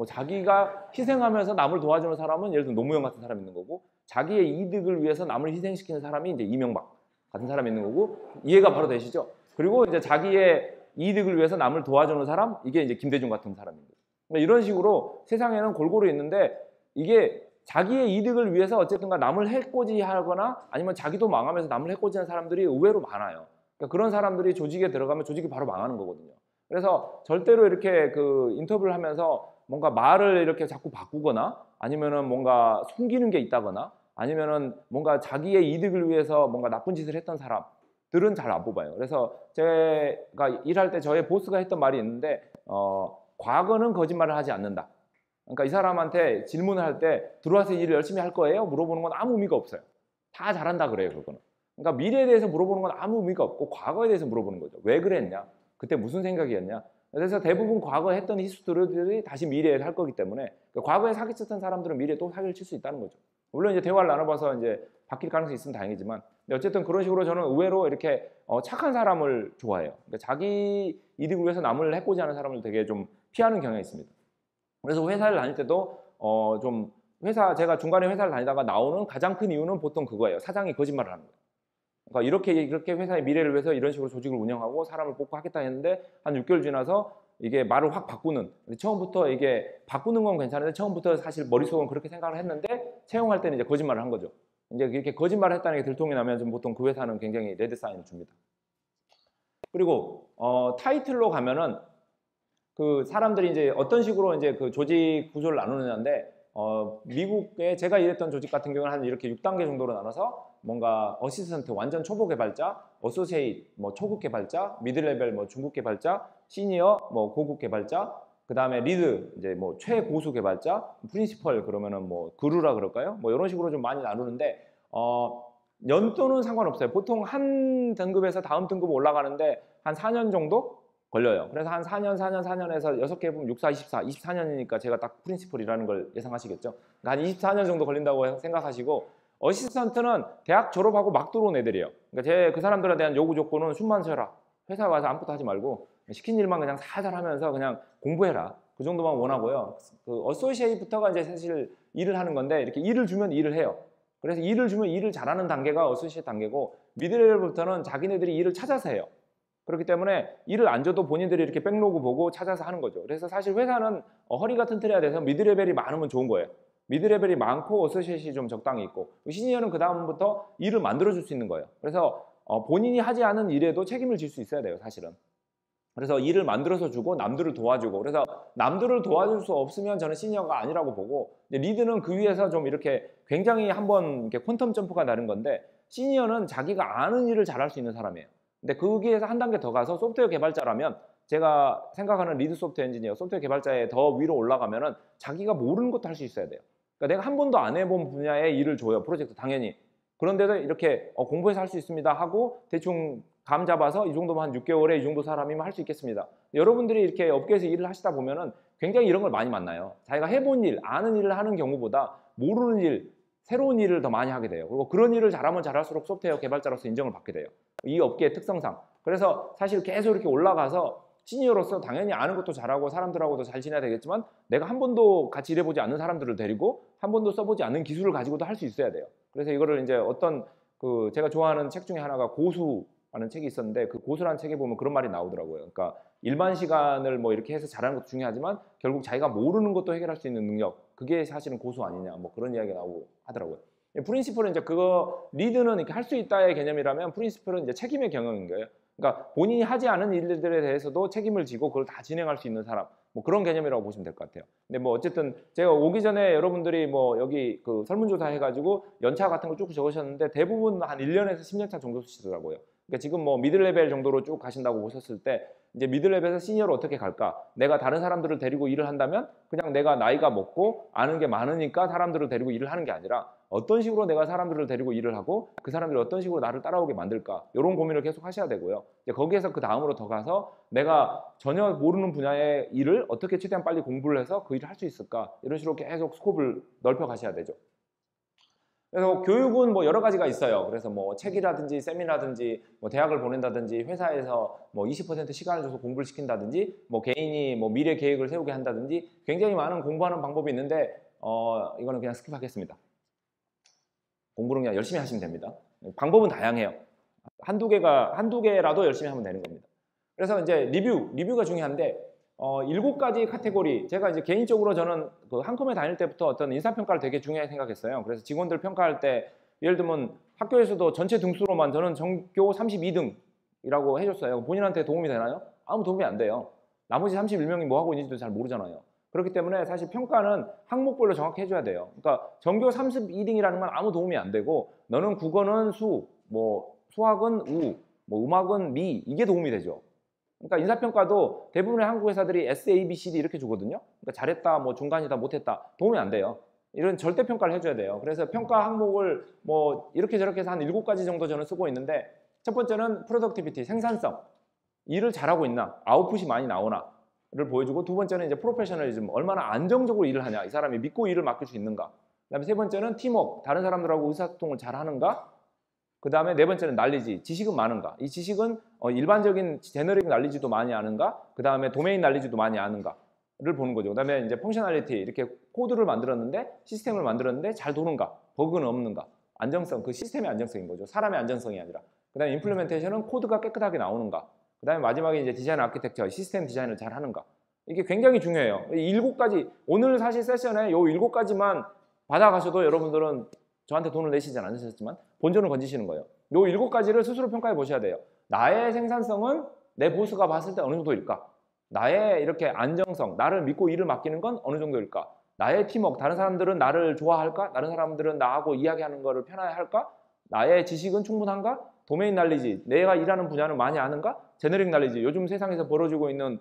자기가 희생하면서 남을 도와주는 사람은 예를 들면 노무현 같은 사람이 있는 거고 자기의 이득을 위해서 남을 희생시키는 사람이 이제 이명박 같은 사람이 있는 거고 이해가 바로 되시죠? 그리고 이제 자기의 이득을 위해서 남을 도와주는 사람 이게 이제 김대중 같은 사람입니다. 이런 식으로 세상에는 골고루 있는데 이게 자기의 이득을 위해서 어쨌든가 남을 해코지하거나 아니면 자기도 망하면서 남을 해코지하는 사람들이 의외로 많아요. 그러니까 그런 사람들이 조직에 들어가면 조직이 바로 망하는 거거든요. 그래서 절대로 이렇게 그 인터뷰를 하면서 뭔가 말을 이렇게 자꾸 바꾸거나 아니면은 뭔가 숨기는 게 있다거나 아니면은 뭔가 자기의 이득을 위해서 뭔가 나쁜 짓을 했던 사람들은 잘 안 뽑아요. 그래서 제가 일할 때 저의 보스가 했던 말이 있는데 과거는 거짓말을 하지 않는다. 그러니까 이 사람한테 질문을 할 때 들어와서 일을 열심히 할 거예요? 물어보는 건 아무 의미가 없어요. 다 잘한다 그래요, 그거는. 그러니까 미래에 대해서 물어보는 건 아무 의미가 없고 과거에 대해서 물어보는 거죠. 왜 그랬냐? 그때 무슨 생각이었냐? 그래서 대부분 과거에 했던 히스토리들이 다시 미래에 할 거기 때문에 그러니까 과거에 사기쳤던 사람들은 미래에 또 사기를 칠 수 있다는 거죠. 물론 이제 대화를 나눠봐서 이제 바뀔 가능성이 있으면 다행이지만 어쨌든 그런 식으로 저는 의외로 이렇게 착한 사람을 좋아해요. 그러니까 자기 이득을 위해서 남을 해코지 하는 사람을 되게 좀 피하는 경향이 있습니다. 그래서 회사를 다닐 때도 좀 제가 중간에 회사를 다니다가 나오는 가장 큰 이유는 보통 그거예요. 사장이 거짓말을 하는 거예요. 그러니까 이렇게 회사의 미래를 위해서 이런 식으로 조직을 운영하고 사람을 뽑고 하겠다 했는데 한 6개월 지나서 이게 말을 확 바꾸는 처음부터 이게 바꾸는 건 괜찮은데 처음부터 사실 머릿속은 그렇게 생각을 했는데 채용할 때는 이제 거짓말을 한 거죠. 이제 이렇게 거짓말을 했다는 게 들통이 나면 좀 보통 그 회사는 굉장히 레드 사인을 줍니다. 그리고 타이틀로 가면은 그 사람들이 이제 어떤 식으로 이제 그 조직 구조를 나누느냐인데 미국에 제가 일했던 조직 같은 경우는 한 이렇게 6단계 정도로 나눠서 뭔가 어시스턴트 완전 초보 개발자, 어소시에이트 뭐 초급 개발자, 미들 레벨 뭐 중급 개발자, 시니어 뭐 고급 개발자, 그 다음에 리드 이제 뭐 최고수 개발자, 프린시펄 그러면은 뭐 그루라 그럴까요? 뭐 이런 식으로 좀 많이 나누는데 연도는 상관없어요. 보통 한 등급에서 다음 등급 올라가는데 한 4년 정도 걸려요. 그래서 한 4년에서 6개 보면 6, 4, 24, 24년이니까 제가 딱 프린시플이라는 걸 예상하시겠죠. 그러니까 한 24년 정도 걸린다고 생각하시고 어시스턴트는 대학 졸업하고 막 들어온 애들이에요. 그러니까 그 사람들에 대한 요구 조건은 숨만 쉬어라. 회사 와서 아무것도 하지 말고 시킨 일만 그냥 살살 하면서 그냥 공부해라. 그 정도만 원하고요. 그 어소시에이트부터가 이제 사실 일을 하는 건데 이렇게 일을 주면 일을 해요. 그래서 일을 주면 일을 잘하는 단계가 어소시에이트 단계고 미드레벨부터는 자기네들이 일을 찾아서 해요. 그렇기 때문에 일을 안 줘도 본인들이 이렇게 백로그 보고 찾아서 하는 거죠. 그래서 사실 회사는 허리가 튼튼해야 돼서 미드레벨이 많으면 좋은 거예요. 미드레벨이 많고 어소시에이트이 좀 적당히 있고 시니어는 그 다음부터 일을 만들어줄 수 있는 거예요. 그래서 본인이 하지 않은 일에도 책임을 질 수 있어야 돼요, 사실은. 그래서 일을 만들어서 주고 남들을 도와주고 그래서 남들을 도와줄 수 없으면 저는 시니어가 아니라고 보고 리드는 그 위에서 좀 이렇게 굉장히 한번 이렇게 퀀텀 점프가 나는 건데 시니어는 자기가 아는 일을 잘할 수 있는 사람이에요. 근데 거기에서 한 단계 더 가서 소프트웨어 개발자라면 제가 생각하는 리드 소프트웨어 엔지니어, 소프트웨어 개발자에 더 위로 올라가면은 자기가 모르는 것도 할 수 있어야 돼요. 그러니까 내가 한 번도 안 해본 분야의 일을 줘요, 프로젝트 당연히. 그런데도 이렇게 공부해서 할 수 있습니다 하고 대충 감 잡아서 이 정도면 한 6개월에 이 정도 사람이면 할 수 있겠습니다. 여러분들이 이렇게 업계에서 일을 하시다 보면은 굉장히 이런 걸 많이 만나요. 자기가 해본 일, 아는 일을 하는 경우보다 모르는 일, 새로운 일을 더 많이 하게 돼요. 그리고 그런 일을 잘하면 잘할수록 소프트웨어 개발자로서 인정을 받게 돼요. 이 업계의 특성상. 그래서 사실 계속 이렇게 올라가서 시니어로서 당연히 아는 것도 잘하고 사람들하고도 잘 지내야 되겠지만 내가 한 번도 같이 일해보지 않는 사람들을 데리고 한 번도 써보지 않는 기술을 가지고도 할 수 있어야 돼요. 그래서 이거를 이제 어떤 제가 좋아하는 책 중에 하나가 고수라는 책이 있었는데 그 고수라는 책에 보면 그런 말이 나오더라고요. 그러니까 일반 시간을 뭐 이렇게 해서 잘하는 것도 중요하지만 결국 자기가 모르는 것도 해결할 수 있는 능력, 그게 사실은 고수 아니냐 뭐 그런 이야기가 나오고 하더라고요. 프린시플은 이제 리드는 이렇게 할 수 있다의 개념이라면 프린시플은 이제 책임의 경영인 거예요. 그러니까 본인이 하지 않은 일들에 대해서도 책임을 지고 그걸 다 진행할 수 있는 사람, 뭐 그런 개념이라고 보시면 될 것 같아요. 근데 뭐 어쨌든 제가 오기 전에 여러분들이 뭐 여기 그 설문조사 해가지고 연차 같은 거 쭉 적으셨는데 대부분 한 1년에서 10년차 정도 쓰시더라고요. 그러니까 지금 뭐 미들레벨 정도로 쭉 가신다고 보셨을 때 이제 미들레벨에서 시니어로 어떻게 갈까? 내가 다른 사람들을 데리고 일을 한다면 그냥 내가 나이가 먹고 아는 게 많으니까 사람들을 데리고 일을 하는 게 아니라 어떤 식으로 내가 사람들을 데리고 일을 하고 그 사람들이 어떤 식으로 나를 따라오게 만들까? 이런 고민을 계속 하셔야 되고요. 이제 거기에서 그 다음으로 더 가서 내가 전혀 모르는 분야의 일을 어떻게 최대한 빨리 공부를 해서 그 일을 할 수 있을까? 이런 식으로 계속 스코프를 넓혀 가셔야 되죠. 그래서 교육은 뭐 여러 가지가 있어요. 그래서 뭐 책이라든지 세미나든지 뭐 대학을 보낸다든지 회사에서 뭐 20% 시간을 줘서 공부를 시킨다든지 뭐 개인이 뭐 미래 계획을 세우게 한다든지 굉장히 많은 공부하는 방법이 있는데 이거는 그냥 스킵하겠습니다. 공부는 그냥 열심히 하시면 됩니다. 방법은 다양해요. 한두 개라도 열심히 하면 되는 겁니다. 그래서 이제 리뷰가 중요한데 7가지 카테고리, 제가 이제 개인적으로 저는 그 한컴에 다닐 때부터 어떤 인사평가를 되게 중요하게 생각했어요. 그래서 직원들 평가할 때 예를 들면 학교에서도 전체 등수로만 저는 전교 32등이라고 해줬어요. 본인한테 도움이 되나요? 아무 도움이 안 돼요. 나머지 31명이 뭐 하고 있는지도 잘 모르잖아요. 그렇기 때문에 사실 평가는 항목별로 정확히 해줘야 돼요. 그러니까 전교 32등이라는 건 아무 도움이 안 되고 너는 국어는 수, 뭐 수학은 우, 뭐 음악은 미, 이게 도움이 되죠. 그러니까 인사평가도 대부분의 한국 회사들이 S, A, B, C, D 이렇게 주거든요. 그러니까 잘했다, 뭐 중간이다, 못했다 도움이 안 돼요. 이런 절대평가를 해줘야 돼요. 그래서 평가 항목을 뭐 이렇게 저렇게 해서 한 7가지 정도 저는 쓰고 있는데 첫 번째는 프로덕티비티, 생산성. 일을 잘하고 있나, 아웃풋이 많이 나오나를 보여주고 두 번째는 이제 프로페셔널리즘, 얼마나 안정적으로 일을 하냐, 이 사람이 믿고 일을 맡길 수 있는가. 그다음에 세 번째는 팀워크, 다른 사람들하고 의사소통을 잘 하는가. 그 다음에 네 번째는 날리지, 지식은 많은가. 이 지식은 일반적인 제너릭 날리지도 많이 아는가, 그 다음에 도메인 날리지도 많이 아는가를 보는 거죠. 그 다음에 이제 펑셔널리티, 이렇게 코드를 만들었는데 시스템을 만들었는데 잘 도는가, 버그는 없는가. 안정성, 그 시스템의 안정성인 거죠. 사람의 안정성이 아니라. 그 다음에 임플리멘테이션은 코드가 깨끗하게 나오는가. 그 다음에 마지막에 이제 디자인 아키텍처, 시스템 디자인을 잘 하는가. 이게 굉장히 중요해요. 이 7가지, 오늘 사실 세션에 요 7가지만 받아가셔도 여러분들은 저한테 돈을 내시지 않으셨지만 본전을 건지시는 거예요. 요 7가지를 스스로 평가해 보셔야 돼요. 나의 생산성은 내 보스가 봤을 때 어느 정도일까? 나의 이렇게 안정성, 나를 믿고 일을 맡기는 건 어느 정도일까? 나의 팀워크, 다른 사람들은 나를 좋아할까? 다른 사람들은 나하고 이야기하는 거를 편하게 할까? 나의 지식은 충분한가? 도메인 날리지, 내가 일하는 분야는 많이 아는가? 제너릭 날리지, 요즘 세상에서 벌어지고 있는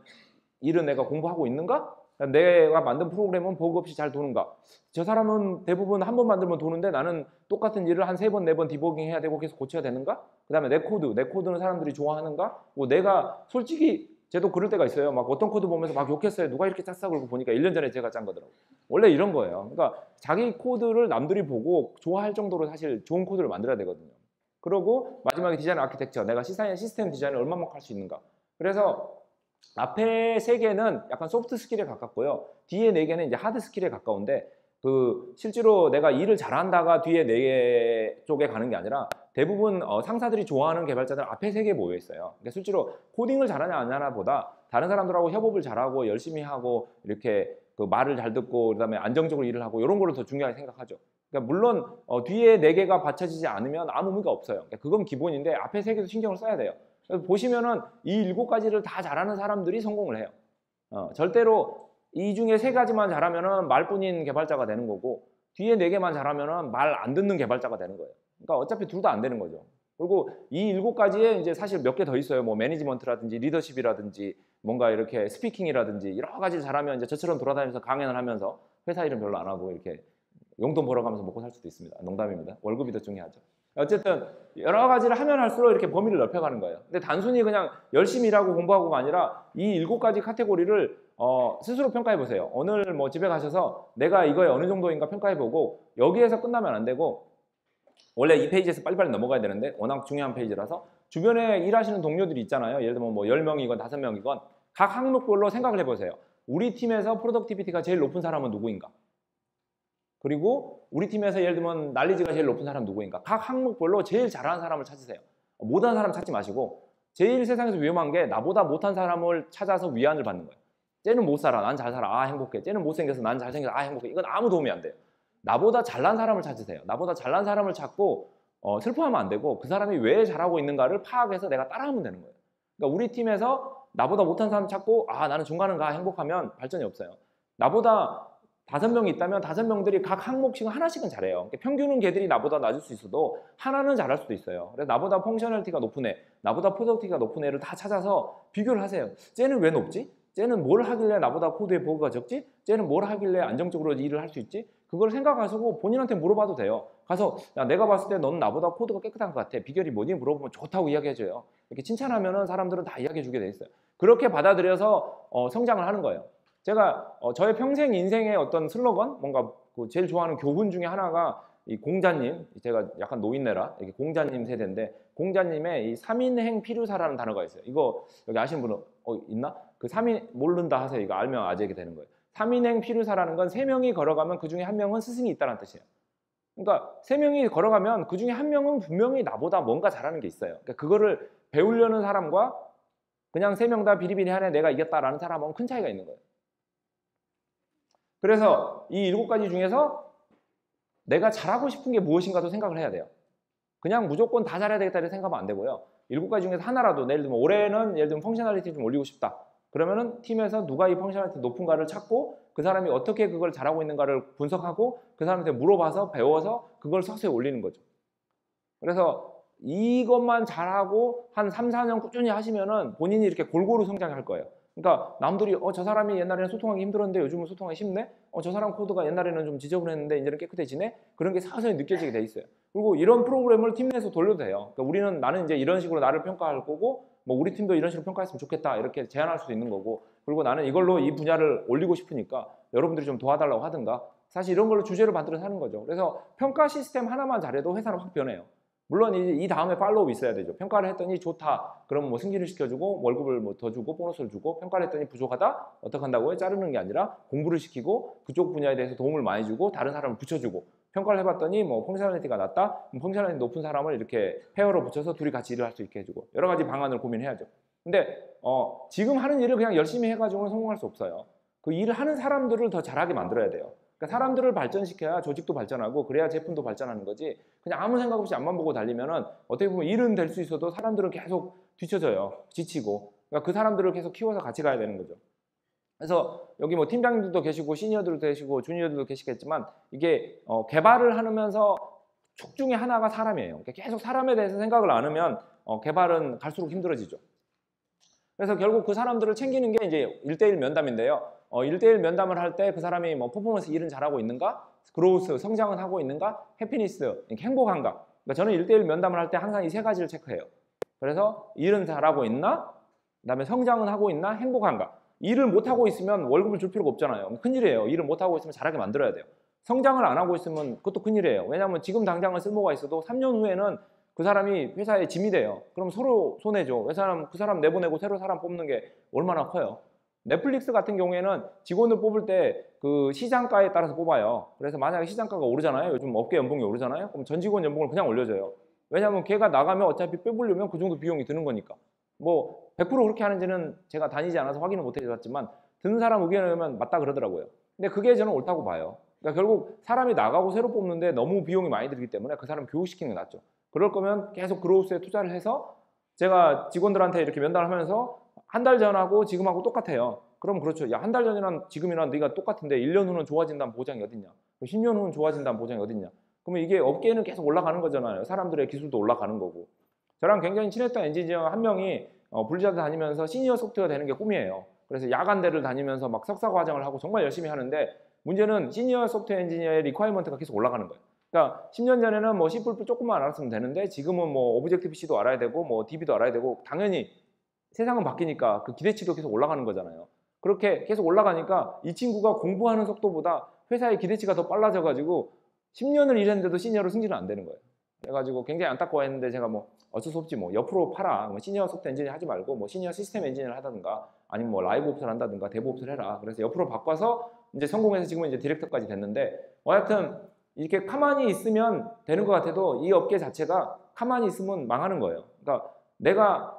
일은 내가 공부하고 있는가? 내가 만든 프로그램은 버그 없이 잘 도는가? 저 사람은 대부분 한 번 만들면 도는데 나는 똑같은 일을 한 3번, 4번 디버깅 해야 되고 계속 고쳐야 되는가? 그 다음에 내 코드는 사람들이 좋아하는가? 뭐 내가 솔직히 쟤도 그럴 때가 있어요. 막 어떤 코드 보면서 막 욕했어요. 누가 이렇게 짰어? 그러고 보니까 1년 전에 제가 짠 거더라고요. 원래 이런 거예요. 그러니까 자기 코드를 남들이 보고 좋아할 정도로 사실 좋은 코드를 만들어야 되거든요. 그러고 마지막에 디자인 아키텍처, 내가 시스템 디자인을 얼마만큼 할 수 있는가. 그래서 앞에 3개는 약간 소프트 스킬에 가깝고요. 뒤에 4개는 이제 하드 스킬에 가까운데 실제로 내가 일을 잘한다가 뒤에 4개 쪽에 가는 게 아니라 대부분 상사들이 좋아하는 개발자들 앞에 3개 모여 있어요. 그러니까 실제로 코딩을 잘하냐 안 하냐 보다 다른 사람들하고 협업을 잘하고 열심히 하고 이렇게 그 말을 잘 듣고 그다음에 안정적으로 일을 하고 이런 거를 더 중요하게 생각하죠. 그러니까 물론 뒤에 4개가 받쳐지지 않으면 아무 의미가 없어요. 그러니까 그건 기본인데 앞에 3개도 신경을 써야 돼요. 보시면은 이 7가지를 다 잘하는 사람들이 성공을 해요. 절대로 이 중에 3가지만 잘하면은 말뿐인 개발자가 되는 거고 뒤에 4개만 잘하면은 말 안 듣는 개발자가 되는 거예요. 그러니까 어차피 둘 다 안 되는 거죠. 그리고 이 7가지에 이제 사실 몇 개 더 있어요. 뭐 매니지먼트라든지 리더십이라든지 뭔가 이렇게 스피킹이라든지 여러 가지 잘하면 이제 저처럼 돌아다니면서 강연을 하면서 회사 일은 별로 안 하고 이렇게 용돈 벌어가면서 먹고 살 수도 있습니다. 농담입니다. 월급이 더 중요하죠. 어쨌든 여러 가지를 하면 할수록 이렇게 범위를 넓혀가는 거예요. 근데 단순히 그냥 열심히 일하고 공부하고가 아니라 이 7가지 카테고리를 스스로 평가해 보세요. 오늘 뭐 집에 가셔서 내가 이거에 어느 정도인가 평가해 보고 여기에서 끝나면 안 되고 원래 이 페이지에서 빨리빨리 넘어가야 되는데 워낙 중요한 페이지라서 주변에 일하시는 동료들이 있잖아요. 예를 들면 뭐 10명이건 5명이건 각 항목별로 생각을 해보세요. 우리 팀에서 프로덕티비티가 제일 높은 사람은 누구인가? 그리고 우리 팀에서 예를 들면 난리지가 제일 높은 사람 누구인가? 각 항목별로 제일 잘하는 사람을 찾으세요. 못하는 사람 찾지 마시고 제일 세상에서 위험한 게 나보다 못한 사람을 찾아서 위안을 받는 거예요. 쟤는 못 살아, 난 잘 살아, 아 행복해. 쟤는 못생겨서 난 잘생겨서 아 행복해. 이건 아무 도움이 안 돼요. 나보다 잘난 사람을 찾으세요. 나보다 잘난 사람을 찾고 슬퍼하면 안 되고 그 사람이 왜 잘하고 있는가를 파악해서 내가 따라하면 되는 거예요. 그러니까 우리 팀에서 나보다 못한 사람 찾고 아 나는 중간은 가 행복하면 발전이 없어요. 나보다 5명이 있다면 5명들이 각 항목씩 하나씩은 잘해요. 그러니까 평균은 걔들이 나보다 낮을 수 있어도 하나는 잘할 수도 있어요. 그래서 나보다 펑셔널티가 높은 애, 나보다 프로덕티가 높은 애를 다 찾아서 비교를 하세요. 쟤는 왜 높지? 쟤는 뭘 하길래 나보다 코드의 버그가 적지? 쟤는 뭘 하길래 안정적으로 일을 할 수 있지? 그걸 생각하시고 본인한테 물어봐도 돼요. 가서 야, 내가 봤을 때 너는 나보다 코드가 깨끗한 것 같아. 비결이 뭐니? 물어보면 좋다고 이야기해줘요. 이렇게 칭찬하면은 사람들은 다 이야기해주게 돼 있어요. 그렇게 받아들여서 성장을 하는 거예요. 제가 저의 평생 인생의 어떤 슬로건, 뭔가 제일 좋아하는 교훈 중에 하나가 이 공자님, 제가 약간 노인네라 이렇게 공자님 세대인데 공자님의 이 3인행 필유사라는 단어가 있어요. 이거 여기 아시는 분은 있나? 그 3인 모른다 하세요. 이거 알면 아재게 되는 거예요. 3인행 필유사라는 건 3명이 걸어가면 그 중에 1명은 스승이 있다는 뜻이에요. 그러니까 3명이 걸어가면 그 중에 1명은 분명히 나보다 뭔가 잘하는 게 있어요. 그러니까 그거를 배우려는 사람과 그냥 3명 다 비리비리 하네 내가 이겼다라는 사람은 큰 차이가 있는 거예요. 그래서 이 7가지 중에서 내가 잘하고 싶은 게 무엇인가도 생각을 해야 돼요. 그냥 무조건 다 잘해야 되겠다 이렇게 생각하면 안 되고요. 7가지 중에서 하나라도 예를 들면 올해는 예를 들면 펑셔널리티 좀 올리고 싶다. 그러면은 팀에서 누가 이 펑셔널리티 높은가를 찾고 그 사람이 어떻게 그걸 잘하고 있는가를 분석하고 그 사람한테 물어봐서 배워서 그걸 서서히 올리는 거죠. 그래서 이것만 잘하고 한 3, 4년 꾸준히 하시면은 본인이 이렇게 골고루 성장할 거예요. 그러니까 남들이 저 사람이 옛날에는 소통하기 힘들었는데 요즘은 소통하기 쉽네? 저 사람 코드가 옛날에는 좀 지저분했는데 이제는 깨끗해지네? 그런 게 서서히 느껴지게 돼 있어요. 그리고 이런 프로그램을 팀 내에서 돌려도 돼요. 그러니까 나는 이제 이런 식으로 나를 평가할 거고 뭐 우리 팀도 이런 식으로 평가했으면 좋겠다 이렇게 제안할 수도 있는 거고 그리고 나는 이걸로 이 분야를 올리고 싶으니까 여러분들이 좀 도와달라고 하든가 사실 이런 걸로 주제를 만들어서 하는 거죠. 그래서 평가 시스템 하나만 잘해도 회사는 확 변해요. 물론 이 다음에 팔로우업이 있어야 되죠. 평가를 했더니 좋다. 그러면 뭐 승진을 시켜주고 월급을 뭐 더 주고 보너스를 주고 평가를 했더니 부족하다? 어떻게 한다고요? 자르는 게 아니라 공부를 시키고 그쪽 분야에 대해서 도움을 많이 주고 다른 사람을 붙여주고 평가를 해봤더니 뭐 펑셔널리티가 낮다? 펑셔널리티 높은 사람을 이렇게 페어로 붙여서 둘이 같이 일을 할 수 있게 해주고 여러 가지 방안을 고민해야죠. 근데 지금 하는 일을 그냥 열심히 해가지고는 성공할 수 없어요. 그 일을 하는 사람들을 더 잘하게 만들어야 돼요. 그러니까 사람들을 발전시켜야 조직도 발전하고 그래야 제품도 발전하는 거지 그냥 아무 생각 없이 앞만 보고 달리면은 어떻게 보면 일은 될 수 있어도 사람들은 계속 뒤처져요. 지치고 그러니까 그 사람들을 계속 키워서 같이 가야 되는 거죠. 그래서 여기 뭐 팀장님들도 계시고 시니어들도 계시고 주니어들도 계시겠지만 이게 개발을 하면서 촉 중에 하나가 사람이에요. 그러니까 계속 사람에 대해서 생각을 안 하면 개발은 갈수록 힘들어지죠. 그래서 결국 그 사람들을 챙기는 게 이제 1대1 면담인데요. 1대1 면담을 할 때 그 사람이 뭐 퍼포먼스 일은 잘하고 있는가, 그로우스 성장은 하고 있는가, 해피니스 행복한가. 그러니까 저는 1대1 면담을 할 때 항상 이 세 가지를 체크해요. 그래서 일은 잘하고 있나, 그다음에 성장은 하고 있나, 행복한가. 일을 못하고 있으면 월급을 줄 필요가 없잖아요. 큰일이에요. 일을 못하고 있으면 잘하게 만들어야 돼요. 성장을 안 하고 있으면 그것도 큰일이에요. 왜냐하면 지금 당장은 쓸모가 있어도 3년 후에는 그 사람이 회사에 짐이 돼요. 그럼 서로 손해죠. 그 사람 내보내고 새로 사람 뽑는 게 얼마나 커요. 넷플릭스 같은 경우에는 직원을 뽑을 때 그 시장가에 따라서 뽑아요. 그래서 만약에 시장가가 오르잖아요. 요즘 업계 연봉이 오르잖아요. 그럼 전 직원 연봉을 그냥 올려줘요. 왜냐하면 걔가 나가면 어차피 빼보려면 그 정도 비용이 드는 거니까. 뭐 100% 그렇게 하는지는 제가 다니지 않아서 확인을 못 해봤지만 듣는 사람 의견을 보면 맞다 그러더라고요. 근데 그게 저는 옳다고 봐요. 그러니까 결국 사람이 나가고 새로 뽑는데 너무 비용이 많이 들기 때문에 그 사람 교육시키는 게 낫죠. 그럴 거면 계속 그로우스에 투자를 해서 제가 직원들한테 이렇게 면담을 하면서 한 달 전하고 지금하고 똑같아요. 그럼 그렇죠. 야, 한 달 전이랑 지금이랑 네가 똑같은데 1년 후는 좋아진다는 보장이 어딨냐. 10년 후는 좋아진다는 보장이 어딨냐. 그러면 이게 업계는 계속 올라가는 거잖아요. 사람들의 기술도 올라가는 거고. 저랑 굉장히 친했던 엔지니어 한 명이 블리자드 다니면서 시니어 소프트웨어 되는 게 꿈이에요. 그래서 야간대를 다니면서 막 석사 과정을 하고 정말 열심히 하는데 문제는 시니어 소프트웨어 엔지니어의 리ኳ이먼트가 계속 올라가는 거예요. 그러니까 10년 전에는 뭐 C++ 조금만 알았으면 되는데 지금은 뭐 오브젝티브 C도 알아야 되고 뭐 DB도 알아야 되고 당연히 세상은 바뀌니까 그 기대치도 계속 올라가는 거잖아요. 그렇게 계속 올라가니까 이 친구가 공부하는 속도보다 회사의 기대치가 더 빨라져가지고 10년을 일했는데도 시니어로 승진은 안 되는 거예요. 그래가지고 굉장히 안타까워했는데 제가 뭐 어쩔 수 없지 뭐 옆으로 팔아. 뭐 시니어 소프트 엔지니어 하지 말고 뭐 시니어 시스템 엔지니어를 하다든가 아니면 뭐 라이브 옵스를 한다든가 데브 옵스를 해라. 그래서 옆으로 바꿔서 이제 성공해서 지금은 이제 디렉터까지 됐는데 하여튼 이렇게 가만히 있으면 되는 것 같아도 이 업계 자체가 가만히 있으면 망하는 거예요. 그러니까 내가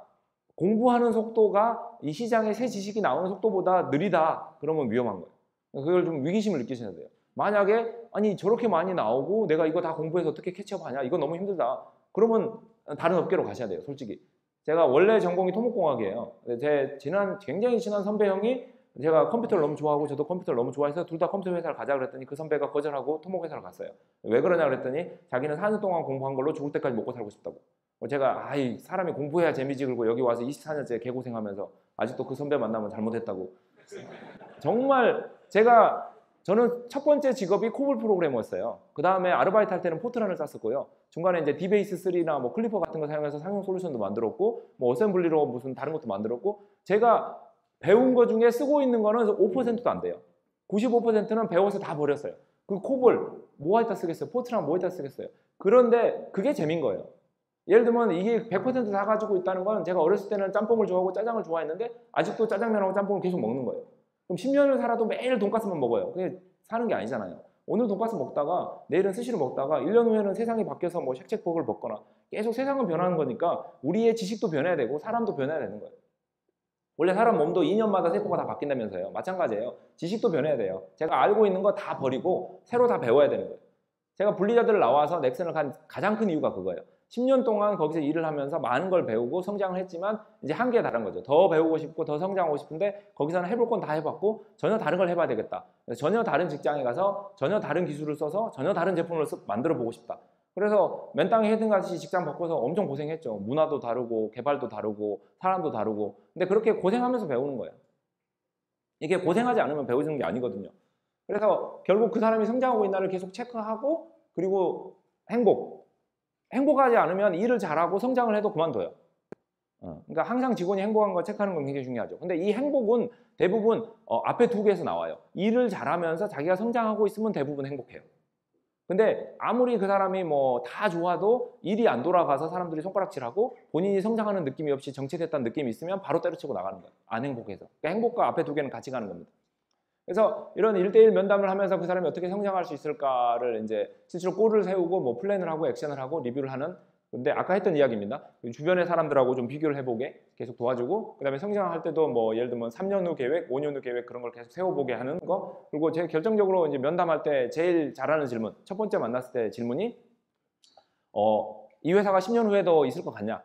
공부하는 속도가 이 시장에 새 지식이 나오는 속도보다 느리다 그러면 위험한 거예요. 그걸 좀 위기심을 느끼셔야 돼요. 만약에 아니 저렇게 많이 나오고 내가 이거 다 공부해서 어떻게 캐치업하냐 이거 너무 힘들다 그러면 다른 업계로 가셔야 돼요. 솔직히 제가 원래 전공이 토목공학이에요. 제 굉장히 친한 선배 형이 제가 컴퓨터를 너무 좋아하고 저도 컴퓨터를 너무 좋아해서 둘 다 컴퓨터 회사를 가자 그랬더니 그 선배가 거절하고 토목 회사를 갔어요. 왜 그러냐 그랬더니 자기는 4년 동안 공부한 걸로 죽을 때까지 먹고 살고 싶다고. 제가 아이 사람이 공부해야 재미지 그러고 여기 와서 24년째 개고생하면서 아직도 그 선배 만나면 잘못했다고. 정말 저는 첫 번째 직업이 코볼 프로그래머였어요. 그 다음에 아르바이트 할 때는 포트란을 짰었고요. 중간에 이제 디베이스 3나 뭐 클리퍼 같은 거 사용해서 상용 솔루션도 만들었고, 뭐 어셈블리로 무슨 다른 것도 만들었고, 제가 배운 거 중에 쓰고 있는 거는 5%도 안 돼요. 95%는 배워서 다 버렸어요. 그 코볼 뭐에다 쓰겠어요? 포트란 뭐에다 쓰겠어요? 그런데 그게 재미인 거예요. 예를 들면 이게 100%다 가지고 있다는 건 제가 어렸을 때는 짬뽕을 좋아하고 짜장을 좋아했는데 아직도 짜장면하고 짬뽕을 계속 먹는 거예요. 그럼 10년을 살아도 매일 돈가스만 먹어요. 그게 사는 게 아니잖아요. 오늘 돈가스 먹다가 내일은 스시를 먹다가 1년 후에는 세상이 바뀌어서 뭐 쉑쉑버거를 먹거나 계속 세상은 변하는 거니까 우리의 지식도 변해야 되고 사람도 변해야 되는 거예요. 원래 사람 몸도 2년마다 세포가 다 바뀐다면서요. 마찬가지예요. 지식도 변해야 돼요. 제가 알고 있는 거 다 버리고 새로 다 배워야 되는 거예요. 제가 블리자드를 나와서 넥슨을 간 가장 큰 이유가 그거예요. 10년 동안 거기서 일을 하면서 많은 걸 배우고 성장을 했지만 이제 한계가 다른 거죠. 더 배우고 싶고 더 성장하고 싶은데 거기서는 해볼 건 다 해봤고 전혀 다른 걸 해봐야 되겠다. 전혀 다른 직장에 가서 전혀 다른 기술을 써서 전혀 다른 제품을 만들어 보고 싶다. 그래서 맨 땅에 헤딩같이 직장 바꿔서 엄청 고생했죠. 문화도 다르고 개발도 다르고 사람도 다르고. 근데 그렇게 고생하면서 배우는 거예요. 이게 고생하지 않으면 배우는 게 아니거든요. 그래서 결국 그 사람이 성장하고 있나를 계속 체크하고 그리고 행복하지 않으면 일을 잘하고 성장을 해도 그만둬요. 그러니까 항상 직원이 행복한 걸 체크하는 건 굉장히 중요하죠. 근데 이 행복은 대부분 앞에 두 개에서 나와요. 일을 잘하면서 자기가 성장하고 있으면 대부분 행복해요. 근데 아무리 그 사람이 뭐 다 좋아도 일이 안 돌아가서 사람들이 손가락질하고 본인이 성장하는 느낌이 없이 정체됐다는 느낌이 있으면 바로 때려치고 나가는 거예요. 안 행복해서. 그러니까 행복과 앞에 두 개는 같이 가는 겁니다. 그래서 이런 1대1 면담을 하면서 그 사람이 어떻게 성장할 수 있을까를 이제 실제로 골을 세우고 뭐 플랜을 하고 액션을 하고 리뷰를 하는 근데 아까 했던 이야기입니다. 주변의 사람들하고 좀 비교를 해보게 계속 도와주고 그 다음에 성장할 때도 뭐 예를 들면 3년 후 계획, 5년 후 계획 그런 걸 계속 세워보게 하는 거 그리고 제가 결정적으로 이제 면담할 때 제일 잘하는 질문 첫 번째 만났을 때 질문이 이 회사가 10년 후에도 있을 것 같냐?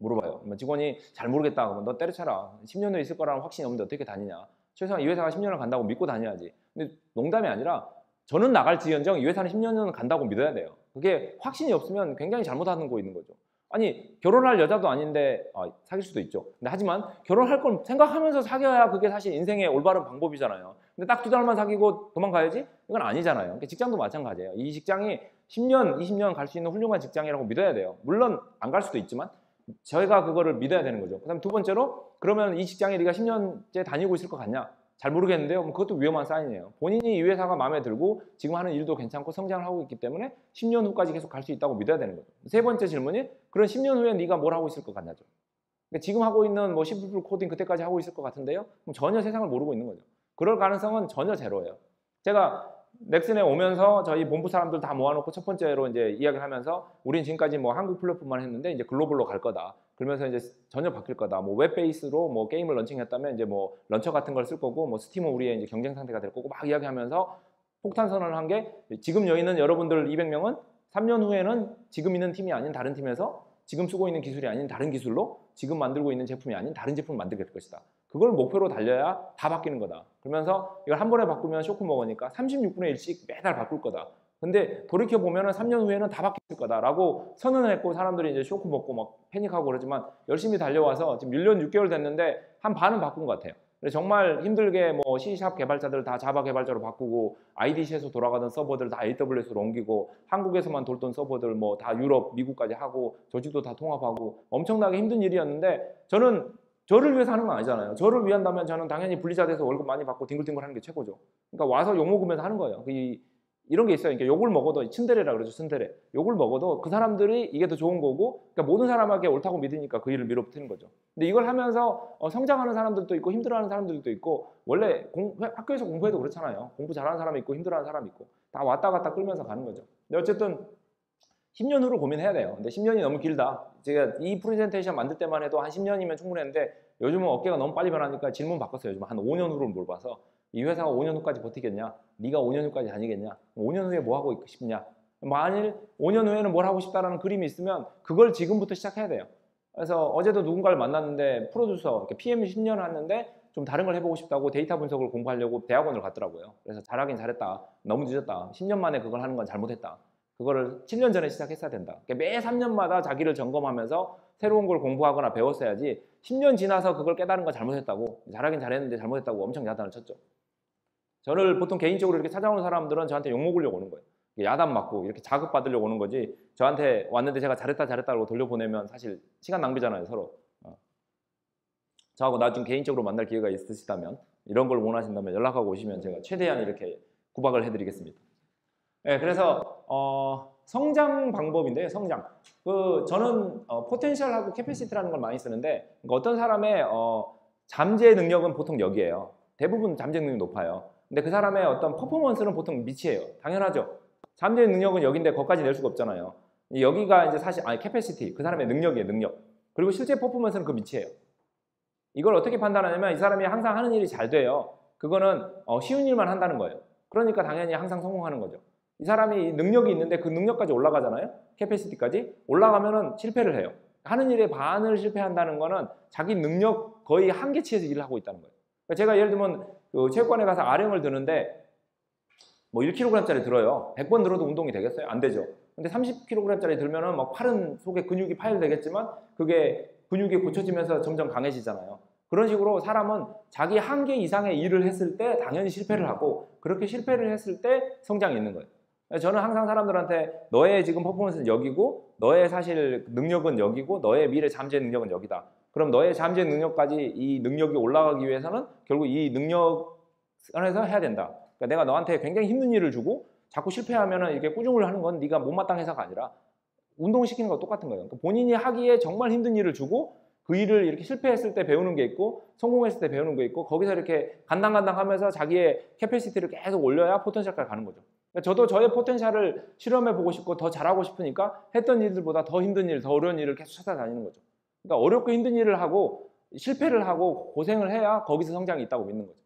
물어봐요. 직원이 잘 모르겠다. 그러면 너 때려쳐라. 10년 후에 있을 거라는 확신이 없는데 어떻게 다니냐. 최소한 이 회사가 10년을 간다고 믿고 다녀야지. 근데 농담이 아니라 저는 나갈지언정 이 회사는 10년은 간다고 믿어야 돼요. 그게 확신이 없으면 굉장히 잘못하는 거 있는 거죠. 아니 결혼할 여자도 아닌데 사귈 수도 있죠. 근데 하지만 결혼할 걸 생각하면서 사귀어야 그게 사실 인생의 올바른 방법이잖아요. 근데 딱 2달만 사귀고 도망가야지? 이건 아니잖아요. 그러니까 직장도 마찬가지예요. 이 직장이 10년, 20년 갈 수 있는 훌륭한 직장이라고 믿어야 돼요. 물론 안 갈 수도 있지만 저희가 그거를 믿어야 되는 거죠. 그다음 두 번째로 그러면 이 직장에 네가 10년째 다니고 있을 것 같냐? 잘 모르겠는데요. 그것도 위험한 사인이에요. 본인이 이 회사가 마음에 들고 지금 하는 일도 괜찮고 성장을 하고 있기 때문에 10년 후까지 계속 갈 수 있다고 믿어야 되는 거죠. 세 번째 질문이 그런 10년 후에 네가 뭘 하고 있을 것 같냐죠. 그러니까 지금 하고 있는 뭐 C++ 코딩 그때까지 하고 있을 것 같은데요. 그럼 전혀 세상을 모르고 있는 거죠. 그럴 가능성은 전혀 제로예요. 제가 넥슨에 오면서 저희 본부 사람들 다 모아놓고 첫 번째로 이제 이야기를 하면서 우린 지금까지 뭐 한국 플랫폼만 했는데 이제 글로벌로 갈 거다. 그러면서 이제 전혀 바뀔 거다. 뭐 웹 베이스로 뭐 게임을 런칭했다면 이제 뭐 런처 같은 걸 쓸 거고 뭐 스팀은 우리의 이제 경쟁 상대가 될 거고 막 이야기하면서 폭탄 선언을 한 게 지금 여기 있는 여러분들 200명은 3년 후에는 지금 있는 팀이 아닌 다른 팀에서 지금 쓰고 있는 기술이 아닌 다른 기술로 지금 만들고 있는 제품이 아닌 다른 제품을 만들게 될 것이다. 그걸 목표로 달려야 다 바뀌는 거다. 그러면서 이걸 한 번에 바꾸면 쇼크 먹으니까 36분의 1씩 매달 바꿀 거다. 근데 돌이켜보면 3년 후에는 다 바뀔 거다라고 선언을 했고 사람들이 이제 쇼크 먹고 막 패닉하고 그러지만 열심히 달려와서 지금 1년 6개월 됐는데 한 반은 바꾼 것 같아요. 정말 힘들게 뭐 C# 개발자들 다 자바 개발자로 바꾸고 IDC에서 돌아가던 서버들 다 AWS로 옮기고 한국에서만 돌던 서버들 뭐 다 유럽, 미국까지 하고 조직도 다 통합하고 엄청나게 힘든 일이었는데 저는 저를 위해서 하는 건 아니잖아요. 저를 위한다면 저는 당연히 분리자돼서 월급 많이 받고 뒹굴뒹굴 하는 게 최고죠. 그러니까 와서 욕 먹으면서 하는 거예요. 이런 게 있어요. 그러니까 욕을 먹어도 츤데레라 그러죠. 츤데레. 욕을 먹어도 그 사람들이 이게 더 좋은 거고 그러니까 모든 사람에게 옳다고 믿으니까 그 일을 밀어붙이는 거죠. 근데 이걸 하면서 성장하는 사람들도 있고 힘들어하는 사람들도 있고 원래 학교에서 공부해도 그렇잖아요. 공부 잘하는 사람이 있고 힘들어하는 사람이 있고 다 왔다 갔다 끌면서 가는 거죠. 근데 어쨌든 10년 후를 고민해야 돼요. 근데 10년이 너무 길다. 제가 이 프레젠테이션 만들 때만 해도 한 10년이면 충분했는데 요즘은 업계가 너무 빨리 변하니까 질문 바꿨어요. 요즘 한 5년 후를 물어봐서 이 회사가 5년 후까지 버티겠냐? 네가 5년 후까지 다니겠냐? 5년 후에 뭐 하고 싶냐? 만일 5년 후에는 뭘 하고 싶다라는 그림이 있으면 그걸 지금부터 시작해야 돼요. 그래서 어제도 누군가를 만났는데 프로듀서, PM 10년 했는데 좀 다른 걸 해보고 싶다고 데이터 분석을 공부하려고 대학원을 갔더라고요. 그래서 잘하긴 잘했다. 너무 늦었다. 10년 만에 그걸 하는 건 잘못했다. 그거를 7년 전에 시작했어야 된다. 그러니까 매 3년마다 자기를 점검하면서 새로운 걸 공부하거나 배웠어야지 10년 지나서 그걸 깨달은 건 잘못했다고 잘하긴 잘했는데 잘못했다고 엄청 야단을 쳤죠. 저를 보통 개인적으로 이렇게 찾아오는 사람들은 저한테 욕먹으려고 오는 거예요. 야단 맞고 이렇게 자극받으려고 오는 거지 저한테 왔는데 제가 잘했다고 돌려보내면 사실 시간 낭비잖아요 서로. 저하고 나중에 개인적으로 만날 기회가 있으시다면 이런 걸 원하신다면 연락하고 오시면 제가 최대한 이렇게 구박을 해드리겠습니다. 네, 그래서 성장 방법인데요. 성장. 저는 포텐셜하고 캐패시티라는 걸 많이 쓰는데 그러니까 어떤 사람의 잠재 능력은 보통 여기예요. 대부분 잠재 능력이 높아요. 근데 그 사람의 어떤 퍼포먼스는 보통 밑이에요. 당연하죠. 잠재 능력은 여기인데 거기까지 낼 수가 없잖아요. 여기가 이제 사실 캐패시티, 그 사람의 능력이에요. 능력. 그리고 실제 퍼포먼스는 그 밑이에요. 이걸 어떻게 판단하냐면 이 사람이 항상 하는 일이 잘 돼요. 그거는 쉬운 일만 한다는 거예요. 그러니까 당연히 항상 성공하는 거죠. 이 사람이 능력이 있는데 그 능력까지 올라가잖아요. 캐패시티까지. 올라가면은 실패를 해요. 하는 일의 반을 실패한다는 거는 자기 능력 거의 한계치에서 일을 하고 있다는 거예요. 그러니까 제가 예를 들면 그 체육관에 가서 아령을 드는데 뭐 1kg짜리 들어요. 100번 들어도 운동이 되겠어요? 안 되죠. 근데 30kg짜리 들면은 막 팔은 속에 근육이 파열되겠지만 그게 근육이 고쳐지면서 점점 강해지잖아요. 그런 식으로 사람은 자기 한계 이상의 일을 했을 때 당연히 실패를 하고 그렇게 실패를 했을 때 성장이 있는 거예요. 저는 항상 사람들한테 너의 지금 퍼포먼스는 여기고 너의 사실 능력은 여기고 너의 미래 잠재 능력은 여기다. 그럼 너의 잠재 능력까지 이 능력이 올라가기 위해서는 결국 이 능력 안에서 해야 된다. 그러니까 내가 너한테 굉장히 힘든 일을 주고 자꾸 실패하면 이렇게 꾸중을 하는 건 네가 못마땅해서가 아니라 운동시키는 거 똑같은 거예요. 그러니까 본인이 하기에 정말 힘든 일을 주고 그 일을 이렇게 실패했을 때 배우는 게 있고 성공했을 때 배우는 게 있고 거기서 이렇게 간당간당 하면서 자기의 캐패시티를 계속 올려야 포텐셜까지 가는 거죠. 그러니까 저도 저의 포텐셜을 실험해 보고 싶고 더 잘하고 싶으니까 했던 일들보다 더 힘든 일, 더 어려운 일을 계속 찾아다니는 거죠. 그러니까 어렵고 힘든 일을 하고 실패를 하고 고생을 해야 거기서 성장이 있다고 믿는 거죠.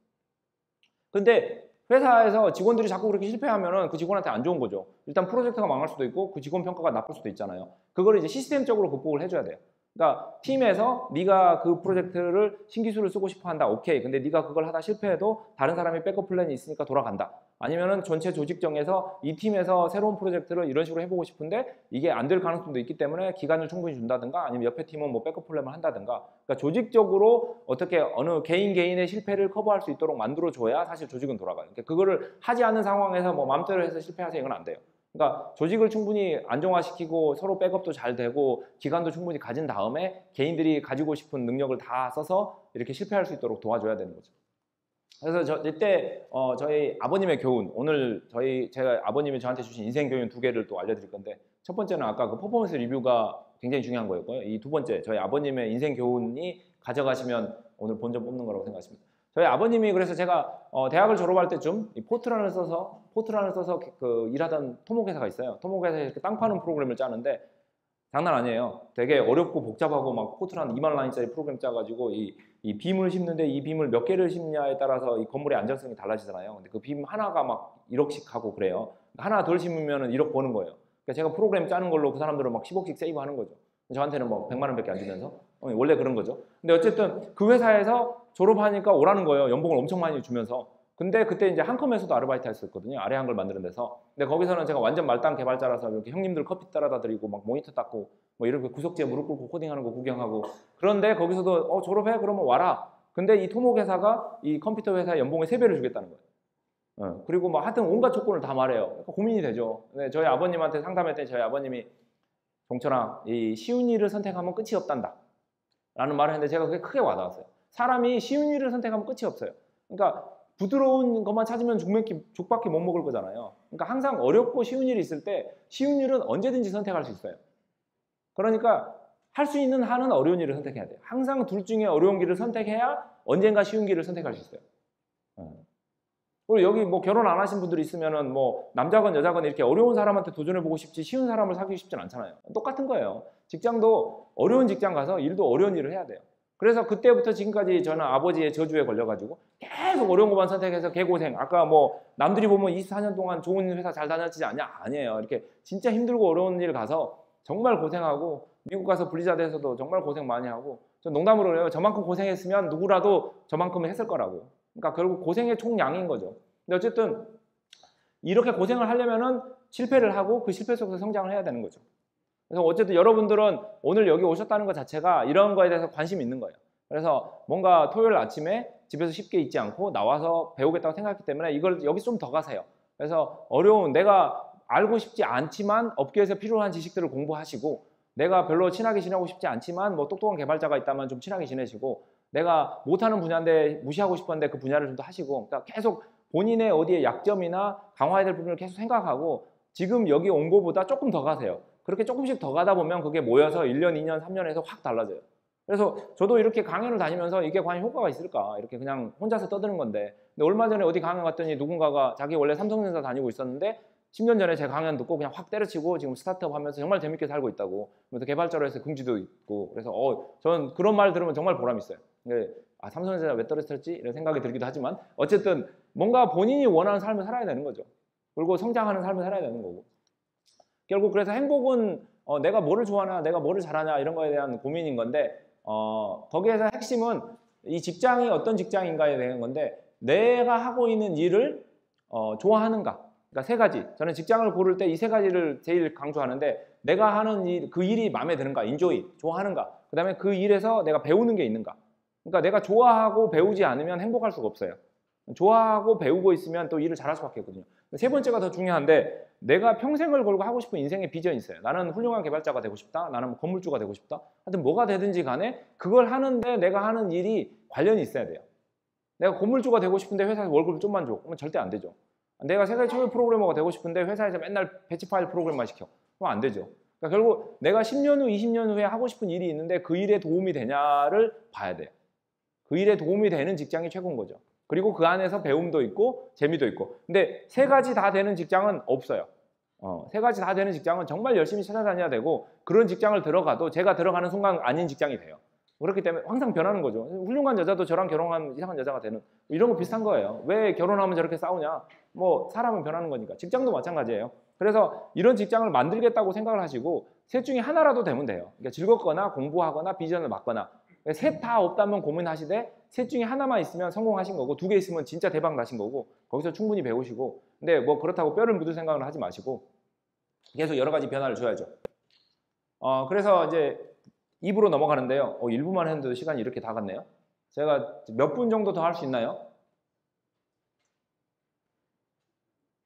근데 회사에서 직원들이 자꾸 그렇게 실패하면은 그 직원한테 안 좋은 거죠. 일단 프로젝트가 망할 수도 있고 그 직원 평가가 나쁠 수도 있잖아요. 그거를 이제 시스템적으로 극복을 해줘야 돼요. 그러니까 팀에서 네가 그 프로젝트를 신기술을 쓰고 싶어 한다. 오케이. 근데 네가 그걸 하다 실패해도 다른 사람이 백업 플랜이 있으니까 돌아간다. 아니면은 전체 조직정에서 이 팀에서 새로운 프로젝트를 이런 식으로 해보고 싶은데 이게 안 될 가능성도 있기 때문에 기간을 충분히 준다든가 아니면 옆에 팀은 뭐 백업 플랜을 한다든가 그러니까 조직적으로 어떻게 어느 개인의 실패를 커버할 수 있도록 만들어줘야 사실 조직은 돌아가요. 그러니까 그거를 하지 않는 상황에서 뭐 마음대로 해서 실패하세요. 이건 안 돼요. 그러니까 조직을 충분히 안정화시키고 서로 백업도 잘 되고 기간도 충분히 가진 다음에 개인들이 가지고 싶은 능력을 다 써서 이렇게 실패할 수 있도록 도와줘야 되는 거죠. 그래서 이때 저희 아버님의 교훈 오늘 제가 아버님이 저한테 주신 인생 교훈 2개를 또 알려드릴 건데 첫 번째는 아까 그 퍼포먼스 리뷰가 굉장히 중요한 거였고요. 이 두 번째 저희 아버님의 인생 교훈이 가져가시면 오늘 본전 뽑는 거라고 생각하십니다. 저희 아버님이 그래서 제가 대학을 졸업할 때쯤 이 포트란을 써서 그 일하던 토목회사가 있어요. 토목회사에 이렇게 땅 파는 프로그램을 짜는데 장난 아니에요. 되게 어렵고 복잡하고 막 포트란 2만 라인짜리 프로그램 짜가지고 이 빔을 심는데 이 빔을 몇 개를 심냐에 따라서 이 건물의 안정성이 달라지잖아요. 근데 그 빔 하나가 막 1억씩 하고 그래요. 하나 덜 심으면 1억 버는 거예요. 그러니까 제가 프로그램 짜는 걸로 그 사람들은 막 10억씩 세이브 하는 거죠. 저한테는 뭐 100만 원밖에 안 주면서 원래 그런 거죠. 근데 어쨌든 그 회사에서 졸업하니까 오라는 거예요. 연봉을 엄청 많이 주면서. 근데 그때 이제 한컴에서도 아르바이트 했었거든요. 아래 한글 만드는 데서. 근데 거기서는 제가 완전 말단 개발자라서 이렇게 형님들 커피 따라다 드리고 막 모니터 닦고 뭐 이렇게 구석지에 무릎 꿇고 코딩하는 거 구경하고 그런데 거기서도 졸업해? 그러면 와라. 근데 이 토목회사가 이 컴퓨터 회사의 연봉의 3배를 주겠다는 거예요. 그리고 뭐 하여튼 온갖 조건을 다 말해요. 그러니까 고민이 되죠. 근데 저희 아버님한테 상담했더니 저희 아버님이 종철아, 이 쉬운 일을 선택하면 끝이 없단다. 라는 말을 했는데 제가 그게 크게 와닿았어요. 사람이 쉬운 일을 선택하면 끝이 없어요. 그러니까 부드러운 것만 찾으면 죽밖에 못 먹을 거잖아요. 그러니까 항상 어렵고 쉬운 일이 있을 때 쉬운 일은 언제든지 선택할 수 있어요. 그러니까 할 수 있는 한은 어려운 일을 선택해야 돼요. 항상 둘 중에 어려운 길을 선택해야 언젠가 쉬운 길을 선택할 수 있어요. 그리고 여기 뭐 결혼 안 하신 분들이 있으면은 뭐 남자건 여자건 이렇게 어려운 사람한테 도전해보고 싶지 쉬운 사람을 사귀고 싶진 않잖아요. 똑같은 거예요. 직장도 어려운 직장 가서 일도 어려운 일을 해야 돼요. 그래서 그때부터 지금까지 저는 아버지의 저주에 걸려가지고 계속 어려운 것만 선택해서 개고생. 아까 뭐 남들이 보면 24년 동안 좋은 회사 잘 다녔지 않냐? 아니에요. 이렇게 진짜 힘들고 어려운 일 가서 정말 고생하고 미국 가서 분리자대에서도 정말 고생 많이 하고 저 농담으로 그래요. 저만큼 고생했으면 누구라도 저만큼은 했을 거라고. 그러니까 결국 고생의 총량인 거죠. 근데 어쨌든 이렇게 고생을 하려면은 실패를 하고 그 실패 속에서 성장을 해야 되는 거죠. 그래서 어쨌든 여러분들은 오늘 여기 오셨다는 것 자체가 이런 거에 대해서 관심이 있는 거예요. 그래서 뭔가 토요일 아침에 집에서 쉽게 있지 않고 나와서 배우겠다고 생각했기 때문에 이걸 여기 좀 더 가세요. 그래서 어려운 내가 알고 싶지 않지만 업계에서 필요한 지식들을 공부하시고 내가 별로 친하게 지내고 싶지 않지만 뭐 똑똑한 개발자가 있다면 좀 친하게 지내시고 내가 못하는 분야인데 무시하고 싶었는데 그 분야를 좀 더 하시고 그러니까 계속 본인의 어디에 약점이나 강화해야 될 부분을 계속 생각하고 지금 여기 온 거보다 조금 더 가세요. 그렇게 조금씩 더 가다 보면 그게 모여서 1년, 2년, 3년에서 확 달라져요. 그래서 저도 이렇게 강연을 다니면서 이게 과연 효과가 있을까? 이렇게 그냥 혼자서 떠드는 건데 근데 얼마 전에 어디 강연 갔더니 누군가가 자기 원래 삼성전자 다니고 있었는데 10년 전에 제 강연 듣고 그냥 확 때려치고 지금 스타트업 하면서 정말 재밌게 살고 있다고 그래서 개발자로 해서 긍지도 있고 그래서 저는 그런 말 들으면 정말 보람 있어요. 근데 삼성전자 왜 떨어졌지? 이런 생각이 들기도 하지만 어쨌든 뭔가 본인이 원하는 삶을 살아야 되는 거죠. 그리고 성장하는 삶을 살아야 되는 거고 결국 그래서 행복은 내가 뭐를 좋아하나 내가 뭐를 잘하냐 이런 거에 대한 고민인 건데 거기에서 핵심은 이 직장이 어떤 직장인가에 대한 건데 내가 하고 있는 일을 좋아하는가 그러니까 3가지 저는 직장을 고를 때 이 3가지를 제일 강조하는데 내가 하는 일, 그 일이 마음에 드는가 인조이 좋아하는가 그 다음에 그 일에서 내가 배우는 게 있는가 그러니까 내가 좋아하고 배우지 않으면 행복할 수가 없어요. 좋아하고 배우고 있으면 또 일을 잘할 수밖에 없거든요. 3번째가 더 중요한데 내가 평생을 걸고 하고 싶은 인생의 비전이 있어요. 나는 훌륭한 개발자가 되고 싶다. 나는 건물주가 되고 싶다. 하여튼 뭐가 되든지 간에 그걸 하는데 내가 하는 일이 관련이 있어야 돼요. 내가 건물주가 되고 싶은데 회사에서 월급을 좀만 줘. 그러면 절대 안 되죠. 내가 세계 최고의 프로그래머가 되고 싶은데 회사에서 맨날 배치 파일 프로그램만 시켜. 그럼 안 되죠. 그러니까 결국 내가 10년 후, 20년 후에 하고 싶은 일이 있는데 그 일에 도움이 되냐를 봐야 돼요. 그 일에 도움이 되는 직장이 최고인 거죠. 그리고 그 안에서 배움도 있고 재미도 있고 근데 3가지 다 되는 직장은 없어요. 3가지 다 되는 직장은 정말 열심히 찾아다녀야 되고 그런 직장을 들어가도 제가 들어가는 순간 아닌 직장이 돼요. 그렇기 때문에 항상 변하는 거죠. 훌륭한 여자도 저랑 결혼하면 이상한 여자가 되는 이런 거 비슷한 거예요. 왜 결혼하면 저렇게 싸우냐 뭐 사람은 변하는 거니까 직장도 마찬가지예요. 그래서 이런 직장을 만들겠다고 생각을 하시고 셋 중에 하나라도 되면 돼요. 그러니까 즐겁거나 공부하거나 비전을 맞거나. 셋 다 없다면 고민하시되 셋 중에 하나만 있으면 성공하신 거고 2개 있으면 진짜 대박 나신 거고 거기서 충분히 배우시고 근데 뭐 그렇다고 뼈를 묻을 생각은 하지 마시고 계속 여러 가지 변화를 줘야죠. 그래서 이제 2부로 넘어가는데요. 1부만 했는데도 시간이 이렇게 다 갔네요. 제가 몇 분 정도 더 할 수 있나요?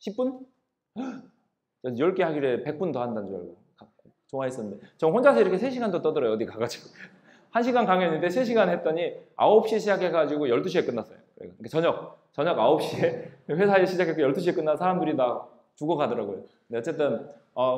10분? 10개 하길래 100분 더 한다는 줄 알고 좋아했었는데 저 혼자서 이렇게 3시간 더 떠들어요. 어디 가가지고 1시간 강의했는데 3시간 했더니 9시에 시작해가지고 12시에 끝났어요. 그러니까 저녁 9시에 회사에 시작해서 12시에 끝나 사람들이 다 죽어가더라고요. 근데 어쨌든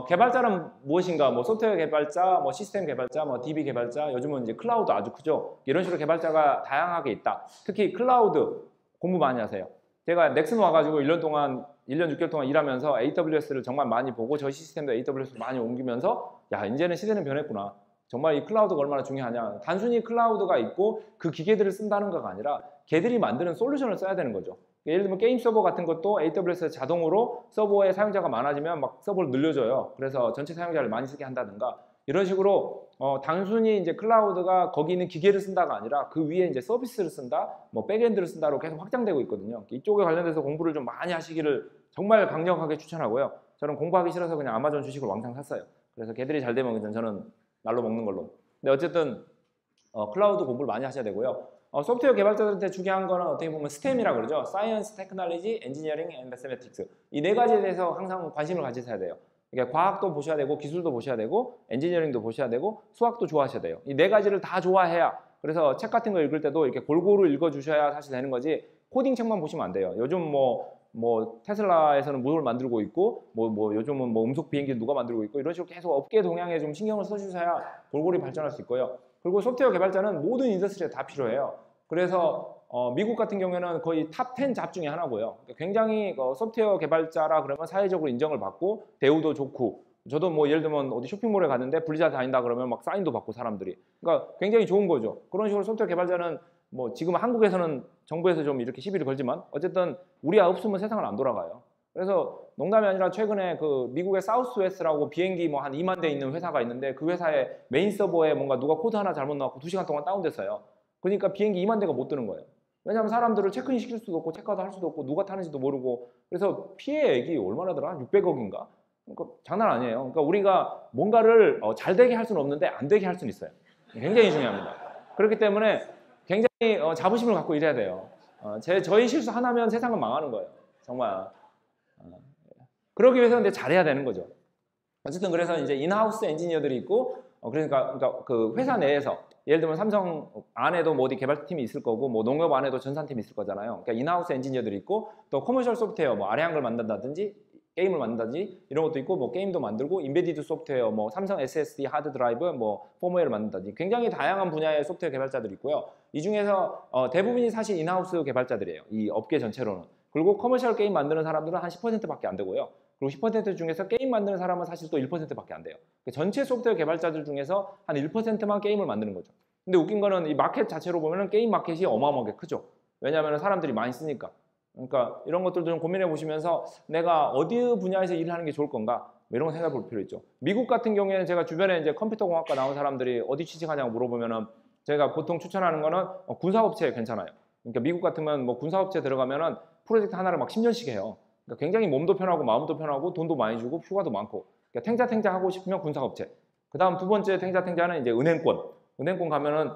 개발자는 무엇인가 뭐 소프트웨어 개발자, 뭐 시스템 개발자, 뭐 DB 개발자 요즘은 이제 클라우드 아주 크죠. 이런 식으로 개발자가 다양하게 있다. 특히 클라우드 공부 많이 하세요. 제가 넥슨 와가지고 1년 6개월 동안 일하면서 AWS를 정말 많이 보고 저희 시스템도 AWS로 많이 옮기면서 야 이제는 시대는 변했구나. 정말 이 클라우드가 얼마나 중요하냐. 단순히 클라우드가 있고 그 기계들을 쓴다는 거가 아니라 걔들이 만드는 솔루션을 써야 되는 거죠. 예를 들면 게임 서버 같은 것도 AWS에서 자동으로 서버에 사용자가 많아지면 막 서버를 늘려줘요. 그래서 전체 사용자를 많이 쓰게 한다든가 이런 식으로 단순히 이제 클라우드가 거기 있는 기계를 쓴다가 아니라 그 위에 이제 서비스를 쓴다, 뭐 백엔드를 쓴다로 계속 확장되고 있거든요. 이쪽에 관련돼서 공부를 좀 많이 하시기를 정말 강력하게 추천하고요. 저는 공부하기 싫어서 그냥 아마존 주식을 왕창 샀어요. 그래서 걔들이 잘 되면 저는 날로 먹는 걸로. 근데 어쨌든 클라우드 공부를 많이 하셔야 되고요. 소프트웨어 개발자들한테 중요한 거는 어떻게 보면 스템이라고 그러죠. Science, Technology, Engineering and Mathematics. 이 4가지에 대해서 항상 관심을 가지셔야 돼요. 그러니까 과학도 보셔야 되고 기술도 보셔야 되고 엔지니어링도 보셔야 되고 수학도 좋아하셔야 돼요. 이 4가지를 다 좋아해야 그래서 책 같은 거 읽을 때도 이렇게 골고루 읽어주셔야 사실 되는 거지 코딩 책만 보시면 안 돼요. 요즘 뭐 테슬라에서는 무엇을 만들고 있고 요즘은 뭐 음속 비행기 누가 만들고 있고 이런 식으로 계속 업계 동향에 좀 신경을 써주셔야 골고루 발전할 수 있고요. 그리고 소프트웨어 개발자는 모든 인더스트리에 다 필요해요. 그래서 미국 같은 경우에는 거의 탑 10 잡 중에 하나고요. 그러니까 굉장히 소프트웨어 개발자라 그러면 사회적으로 인정을 받고 대우도 좋고 저도 뭐 예를 들면 어디 쇼핑몰에 갔는데 블리자드 다닌다 그러면 막 사인도 받고 사람들이 그러니까 굉장히 좋은 거죠. 그런 식으로 소프트웨어 개발자는 뭐 지금 한국에서는 정부에서 좀 이렇게 시비를 걸지만 어쨌든 우리가 없으면 세상은 안 돌아가요. 그래서 농담이 아니라 최근에 그 미국의 사우스웨스트라고 비행기 뭐 한 2만 대 있는 회사가 있는데 그 회사의 메인 서버에 뭔가 누가 코드 하나 잘못 넣었고 2시간 동안 다운됐어요. 그러니까 비행기 2만 대가 못 뜨는 거예요. 왜냐하면 사람들을 체크인 시킬 수도 없고 체크아웃 할 수도 없고 누가 타는지도 모르고 그래서 피해액이 얼마나더라? 600억인가? 그러니까 장난 아니에요. 그러니까 우리가 뭔가를 잘 되게 할 수는 없는데 안 되게 할 수는 있어요. 굉장히 중요합니다. 그렇기 때문에 굉장히 자부심을 갖고 일해야 돼요. 저희 실수 하나면 세상은 망하는 거예요. 정말. 그러기 위해서는 근데 잘해야 되는 거죠. 어쨌든 그래서 이제 인하우스 엔지니어들이 있고 그러니까 그 회사 내에서 예를 들면 삼성 안에도 뭐 어디 개발팀이 있을 거고 뭐 농협 안에도 전산팀이 있을 거잖아요. 그러니까 인하우스 엔지니어들이 있고 또 커머셜 소프트웨어 뭐 아래 한글 만든다든지 게임을 만든다든지 이런 것도 있고 뭐 게임도 만들고 인베디드 소프트웨어 뭐 삼성 SSD 하드 드라이브 뭐 펌웨어를 만든다든지 굉장히 다양한 분야의 소프트웨어 개발자들이 있고요. 이 중에서 대부분이 사실 인하우스 개발자들이에요. 이 업계 전체로는. 그리고 커머셜 게임 만드는 사람들은 한 10%밖에 안 되고요. 그리고 10% 중에서 게임 만드는 사람은 사실 또 1%밖에 안 돼요. 전체 소프트웨어 개발자들 중에서 한 1%만 게임을 만드는 거죠. 근데 웃긴 거는 이 마켓 자체로 보면은 게임 마켓이 어마어마하게 크죠. 왜냐하면 사람들이 많이 쓰니까. 그러니까 이런 것들도 좀 고민해 보시면서 내가 어디 분야에서 일을 하는 게 좋을 건가 뭐 이런 거 생각해 볼 필요 있죠. 미국 같은 경우에는 제가 주변에 이제 컴퓨터공학과 나온 사람들이 어디 취직하냐고 물어보면은 제가 보통 추천하는 거는 군사업체 괜찮아요. 그러니까 미국 같으면 뭐 군사업체 들어가면은 프로젝트 하나를 막 10년씩 해요. 그러니까 굉장히 몸도 편하고 마음도 편하고 돈도 많이 주고 휴가도 많고 그러니까 탱자 하고 싶으면 군사업체. 그 다음 두 번째 탱자는 이제 은행권 가면은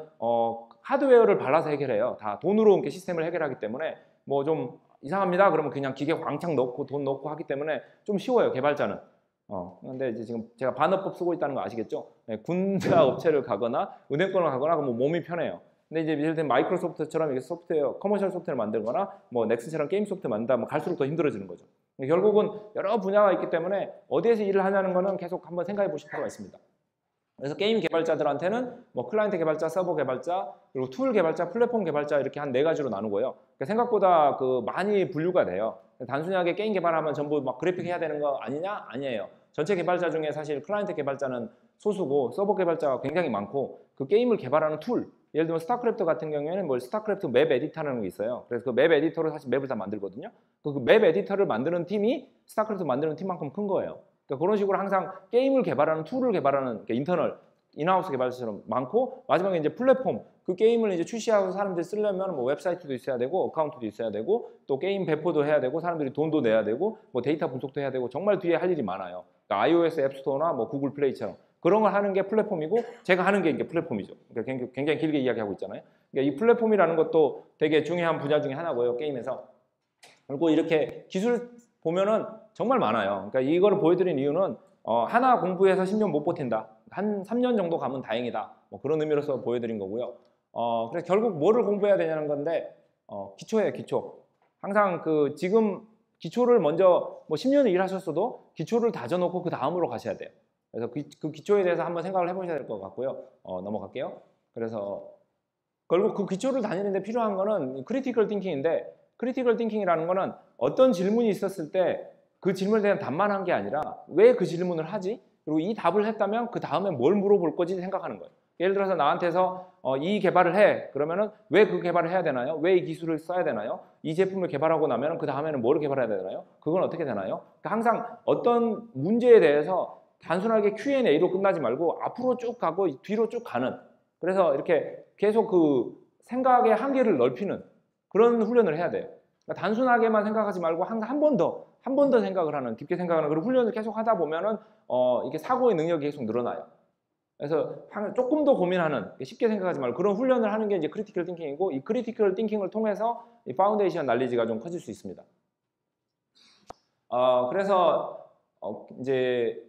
하드웨어를 발라서 해결해요. 다 돈으로 이렇게 시스템을 해결하기 때문에 뭐 좀 이상합니다. 그러면 그냥 기계 왕창 넣고 돈 넣고 하기 때문에 좀 쉬워요. 개발자는. 근데 이제 지금 제가 반어법 쓰고 있다는 거 아시겠죠? 네, 군사 업체를 가거나 은행권을 가거나 그러면 몸이 편해요. 근데 이제 예를 들면 마이크로소프트처럼 이게 소프트웨어, 커머셜 소프트웨어를 만들거나 뭐 넥슨처럼 게임 소프트웨어 만든다 뭐 갈수록 더 힘들어지는 거죠. 결국은 여러 분야가 있기 때문에 어디에서 일을 하냐는 거는 계속 한번 생각해 보실 필요가 있습니다. 그래서 게임 개발자들한테는 뭐 클라이언트 개발자, 서버 개발자, 그리고 툴 개발자, 플랫폼 개발자 이렇게 한 4가지로 나누고요. 그러니까 생각보다 많이 분류가 돼요. 단순하게 게임 개발하면 전부 막 그래픽 해야 되는 거 아니냐? 아니에요. 전체 개발자 중에 사실 클라이언트 개발자는 소수고 서버 개발자가 굉장히 많고 그 게임을 개발하는 툴, 예를 들면 스타크래프트 같은 경우에는 뭐 스타크래프트 맵 에디터라는 게 있어요. 그래서 그 맵 에디터로 사실 맵을 다 만들거든요. 그 맵 에디터를 만드는 팀이 스타크래프트 만드는 팀만큼 큰 거예요. 그러니까 그런 식으로 항상 게임을 개발하는 툴을 개발하는 그러니까 인터널 인하우스 개발자처럼 많고 마지막에 이제 플랫폼 그 게임을 이제 출시하고 사람들이 쓰려면 뭐 웹사이트도 있어야 되고 어카운트도 있어야 되고 또 게임 배포도 해야 되고 사람들이 돈도 내야 되고 뭐 데이터 분석도 해야 되고 정말 뒤에 할 일이 많아요. 그러니까 iOS 앱스토어나 뭐 구글 플레이처럼 그런 걸 하는 게 플랫폼이고 제가 하는 게 이게 플랫폼이죠. 그러니까 굉장히 길게 이야기하고 있잖아요. 그러니까 이 플랫폼이라는 것도 되게 중요한 분야 중에 하나고요. 게임에서. 그리고 이렇게 기술 보면은 정말 많아요. 그러니까 이거를 보여드린 이유는 하나 공부해서 10년 못 버틴다. 한 3년 정도 가면 다행이다. 뭐 그런 의미로서 보여드린 거고요. 그래서 결국 뭐를 공부해야 되냐는 건데 기초예요, 기초. 항상 그 지금 기초를 먼저 뭐 10년을 일하셨어도 기초를 다져놓고 그 다음으로 가셔야 돼요. 그래서 그 기초에 대해서 한번 생각을 해보셔야 될 것 같고요. 넘어갈게요. 그래서 결국 그 기초를 다니는데 필요한 거는 크리티컬 띵킹인데 크리티컬 띵킹이라는 거는 어떤 질문이 있었을 때 그 질문에 대한 답만 한 게 아니라 왜 그 질문을 하지? 그리고 이 답을 했다면 그 다음에 뭘 물어볼 거지 생각하는 거예요. 예를 들어서 나한테서 이 개발을 해. 그러면은 왜 그 개발을 해야 되나요? 왜 이 기술을 써야 되나요? 이 제품을 개발하고 나면 그 다음에는 뭐를 개발해야 되나요? 그건 어떻게 되나요? 그러니까 항상 어떤 문제에 대해서 단순하게 Q&A로 끝나지 말고 앞으로 쭉 가고 뒤로 쭉 가는 그래서 이렇게 계속 그 생각의 한계를 넓히는 그런 훈련을 해야 돼요. 그러니까 단순하게만 생각하지 말고 항상 한 번 더 생각을 하는 깊게 생각하는 그런 훈련을 계속 하다 보면은 이게 사고의 능력이 계속 늘어나요. 그래서 조금 더 고민하는 쉽게 생각하지 말고 그런 훈련을 하는 게 이제 크리티컬 띵킹이고 이 크리티컬 띵킹을 통해서 이 파운데이션 날리지가 좀 커질 수 있습니다. 그래서 이제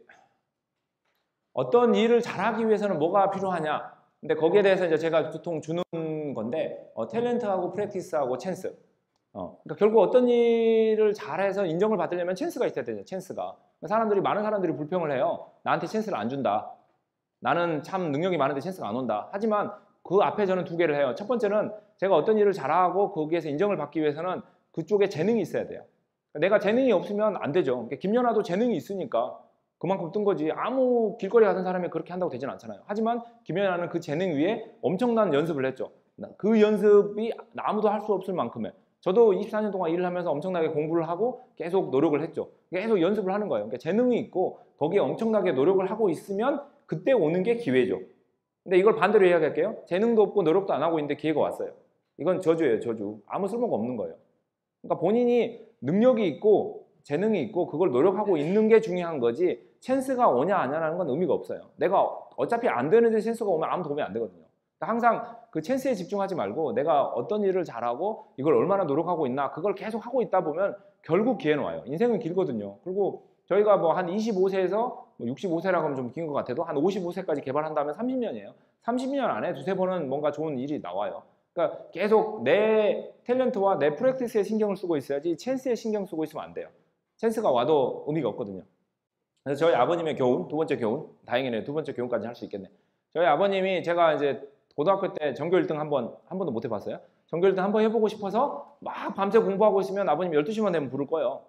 어떤 일을 잘하기 위해서는 뭐가 필요하냐? 근데 거기에 대해서 이제 제가 보통 주는 건데 탤런트하고 프랙티스하고 찬스. 그러니까 결국 어떤 일을 잘해서 인정을 받으려면 찬스가 있어야 되죠. 찬스가. 많은 사람들이 불평을 해요. 나한테 찬스를 안 준다. 나는 참 능력이 많은데 찬스가 안 온다. 하지만 그 앞에 저는 두 개를 해요. 첫 번째는 제가 어떤 일을 잘하고 거기에서 인정을 받기 위해서는 그쪽에 재능이 있어야 돼요. 내가 재능이 없으면 안 되죠. 그러니까 김연아도 재능이 있으니까 그만큼 뜬 거지. 아무 길거리 가던 사람이 그렇게 한다고 되진 않잖아요. 하지만 김연아는 그 재능 위에 엄청난 연습을 했죠. 그 연습이 아무도 할 수 없을 만큼의 저도 24년 동안 일을 하면서 엄청나게 공부를 하고 계속 노력을 했죠. 계속 연습을 하는 거예요. 그러니까 재능이 있고 거기에 엄청나게 노력을 하고 있으면 그때 오는 게 기회죠. 근데 이걸 반대로 이야기할게요. 재능도 없고 노력도 안 하고 있는데 기회가 왔어요. 이건 저주예요, 저주. 아무 쓸모가 없는 거예요. 그러니까 본인이 능력이 있고 재능이 있고 그걸 노력하고 있는 게 중요한 거지 찬스가 오냐 안 오냐라는 건 의미가 없어요. 내가 어차피 안 되는데 찬스가 오면 아무 도움이 안 되거든요. 항상 그 찬스에 집중하지 말고 내가 어떤 일을 잘하고 이걸 얼마나 노력하고 있나 그걸 계속 하고 있다 보면 결국 기회는 와요. 인생은 길거든요. 그리고 저희가 뭐 한 25세에서 65세라고 하면 좀 긴 것 같아도 한 55세까지 개발한다면 30년이에요. 30년 안에 두세 번은 뭔가 좋은 일이 나와요. 그러니까 계속 내 탤런트와 내 프랙티스에 신경을 쓰고 있어야지 찬스에 신경 쓰고 있으면 안 돼요. 찬스가 와도 의미가 없거든요. 그래서 저희 아버님의 교훈, 두 번째 교훈, 다행이네요. 두 번째 교훈까지 할 수 있겠네. 저희 아버님이 제가 이제 고등학교 때 전교 1등 한 번도 못 해봤어요. 전교 1등 한번 해보고 싶어서 막 밤새 공부하고 있으면 아버님 12시만 되면 부를 거예요.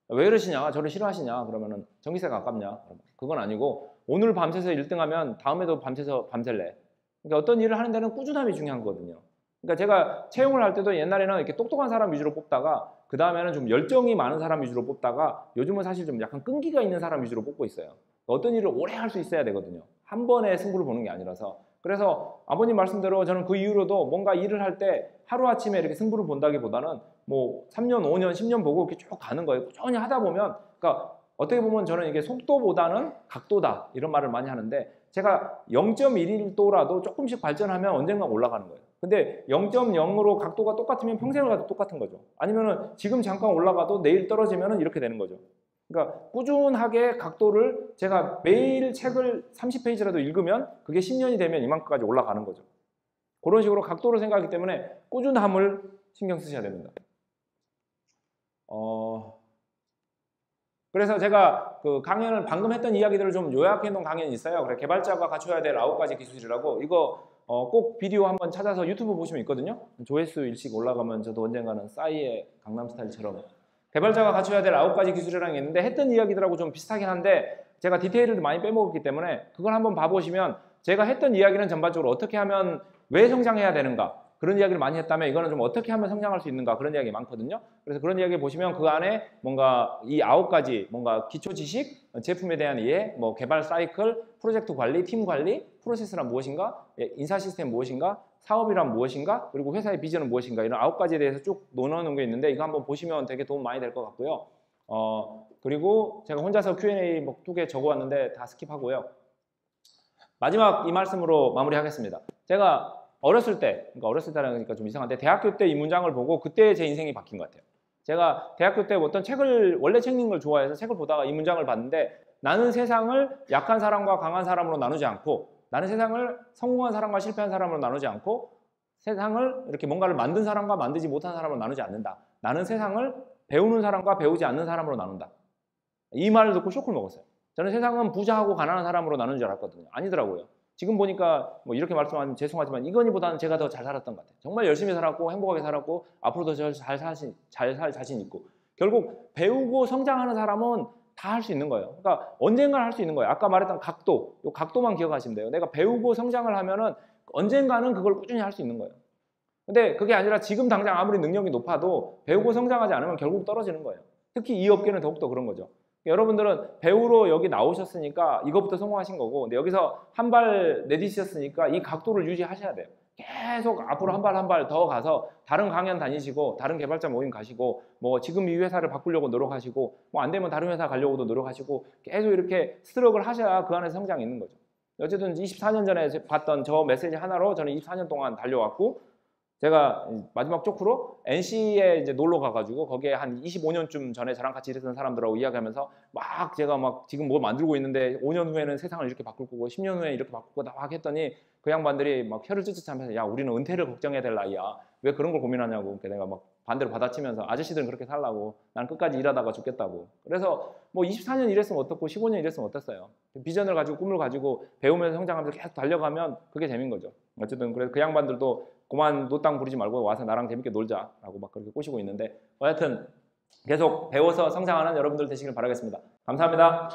왜 이러시냐? 저를 싫어하시냐? 그러면은 전기세가 아깝냐? 그건 아니고 오늘 밤새서 1등하면 다음에도 밤새서 밤샐래. 그러니까 어떤 일을 하는 데는 꾸준함이 중요한 거거든요. 그러니까 제가 채용을 할 때도 옛날에는 이렇게 똑똑한 사람 위주로 뽑다가 그 다음에는 좀 열정이 많은 사람 위주로 뽑다가 요즘은 사실 좀 약간 끈기가 있는 사람 위주로 뽑고 있어요. 어떤 일을 오래 할 수 있어야 되거든요. 한 번에 승부를 보는 게 아니라서. 그래서 아버님 말씀대로 저는 그 이후로도 뭔가 일을 할 때 하루아침에 이렇게 승부를 본다기보다는 뭐 3년, 5년, 10년 보고 이렇게 쭉 가는 거예요. 꾸준히 하다 보면 그러니까 어떻게 보면 저는 이게 속도보다는 각도다 이런 말을 많이 하는데 제가 0.1도라도 조금씩 발전하면 언젠가 올라가는 거예요. 근데 0.0으로 각도가 똑같으면 평생을 가도 똑같은 거죠. 아니면은 지금 잠깐 올라가도 내일 떨어지면은 이렇게 되는 거죠. 그러니까 꾸준하게 각도를 제가 매일 책을 30페이지라도 읽으면 그게 10년이 되면 이만큼까지 올라가는 거죠. 그런 식으로 각도를 생각하기 때문에 꾸준함을 신경 쓰셔야 됩니다. 그래서 제가 그 강연을 방금 했던 이야기들을 좀 요약해 놓은 강연이 있어요. 그래서 개발자가 갖춰야 될 9가지 기술이라고 이거 꼭 비디오 한번 찾아서 유튜브 보시면 있거든요. 조회수 일씩 올라가면 저도 언젠가는 싸이의 강남스타일처럼 개발자가 갖춰야 될 9가지 기술이라는 게 있는데 했던 이야기들하고 좀 비슷하긴 한데 제가 디테일을 많이 빼먹었기 때문에 그걸 한번 봐보시면 제가 했던 이야기는 전반적으로 어떻게 하면 왜 성장해야 되는가 그런 이야기를 많이 했다면 이거는 좀 어떻게 하면 성장할 수 있는가 그런 이야기 많거든요. 그래서 그런 이야기 보시면 그 안에 뭔가 이 9가지 뭔가 기초 지식, 제품에 대한 이해, 뭐 개발 사이클, 프로젝트 관리, 팀 관리, 프로세스란 무엇인가, 인사 시스템 무엇인가, 사업이란 무엇인가, 그리고 회사의 비전은 무엇인가 이런 9가지에 대해서 쭉 논하는 게 있는데 이거 한번 보시면 되게 도움 많이 될 것 같고요. 그리고 제가 혼자서 Q&A 뭐 2개 적어왔는데 다 스킵하고요. 마지막 이 말씀으로 마무리하겠습니다. 제가 어렸을 때, 그러니까 어렸을 때라니까 좀 이상한데 대학교 때 이 문장을 보고 그때 제 인생이 바뀐 것 같아요. 제가 대학교 때 어떤 책을 원래 책 읽는 걸 좋아해서 책을 보다가 이 문장을 봤는데 나는 세상을 약한 사람과 강한 사람으로 나누지 않고 나는 세상을 성공한 사람과 실패한 사람으로 나누지 않고 세상을 이렇게 뭔가를 만든 사람과 만들지 못한 사람으로 나누지 않는다. 나는 세상을 배우는 사람과 배우지 않는 사람으로 나눈다. 이 말을 듣고 쇼크를 먹었어요. 저는 세상은 부자하고 가난한 사람으로 나누는 줄 알았거든요. 아니더라고요. 지금 보니까 뭐 이렇게 말씀하면 죄송하지만 이건희보다는 제가 더 잘 살았던 것 같아요. 정말 열심히 살았고 행복하게 살았고 앞으로도 잘 살 자신 있고 결국 배우고 성장하는 사람은 다 할 수 있는 거예요. 그러니까 언젠가는 할 수 있는 거예요. 아까 말했던 각도, 이 각도만 기억하시면 돼요. 내가 배우고 성장을 하면은 언젠가는 그걸 꾸준히 할 수 있는 거예요. 근데 그게 아니라 지금 당장 아무리 능력이 높아도 배우고 성장하지 않으면 결국 떨어지는 거예요. 특히 이 업계는 더욱더 그런 거죠. 여러분들은 배우로 여기 나오셨으니까 이것부터 성공하신 거고 근데 여기서 한 발 내디셨으니까 이 각도를 유지하셔야 돼요. 계속 앞으로 한 발 한 발 더 가서 다른 강연 다니시고 다른 개발자 모임 가시고 뭐 지금 이 회사를 바꾸려고 노력하시고 뭐 안 되면 다른 회사 가려고도 노력하시고 계속 이렇게 스트럭을 하셔야 그 안에서 성장이 있는 거죠. 어쨌든 24년 전에 봤던 저 메시지 하나로 저는 24년 동안 달려왔고 제가 마지막 쪽으로 NC에 이제 놀러 가가지고 거기에 한 25년쯤 전에 저랑 같이 일했던 사람들하고 이야기하면서 막 제가 막 지금 뭘 만들고 있는데 5년 후에는 세상을 이렇게 바꿀 거고 10년 후에 이렇게 바꿀 거다 막 했더니 그 양반들이 막 혀를 찌릿하면서 야 우리는 은퇴를 걱정해야 될 나이야 왜 그런 걸 고민하냐고 내가 막 반대로 받아치면서 아저씨들은 그렇게 살라고 난 끝까지 일하다가 죽겠다고 그래서 뭐 24년 일했으면 어떻고 15년 일했으면 어땠어요. 비전을 가지고 꿈을 가지고 배우면서 성장하면서 계속 달려가면 그게 재미인 거죠. 어쨌든 그래서 그 양반들도 그만 노땅 부리지 말고 와서 나랑 재밌게 놀자라고 막 그렇게 꼬시고 있는데 하여튼 계속 배워서 성장하는 여러분들 되시길 바라겠습니다. 감사합니다.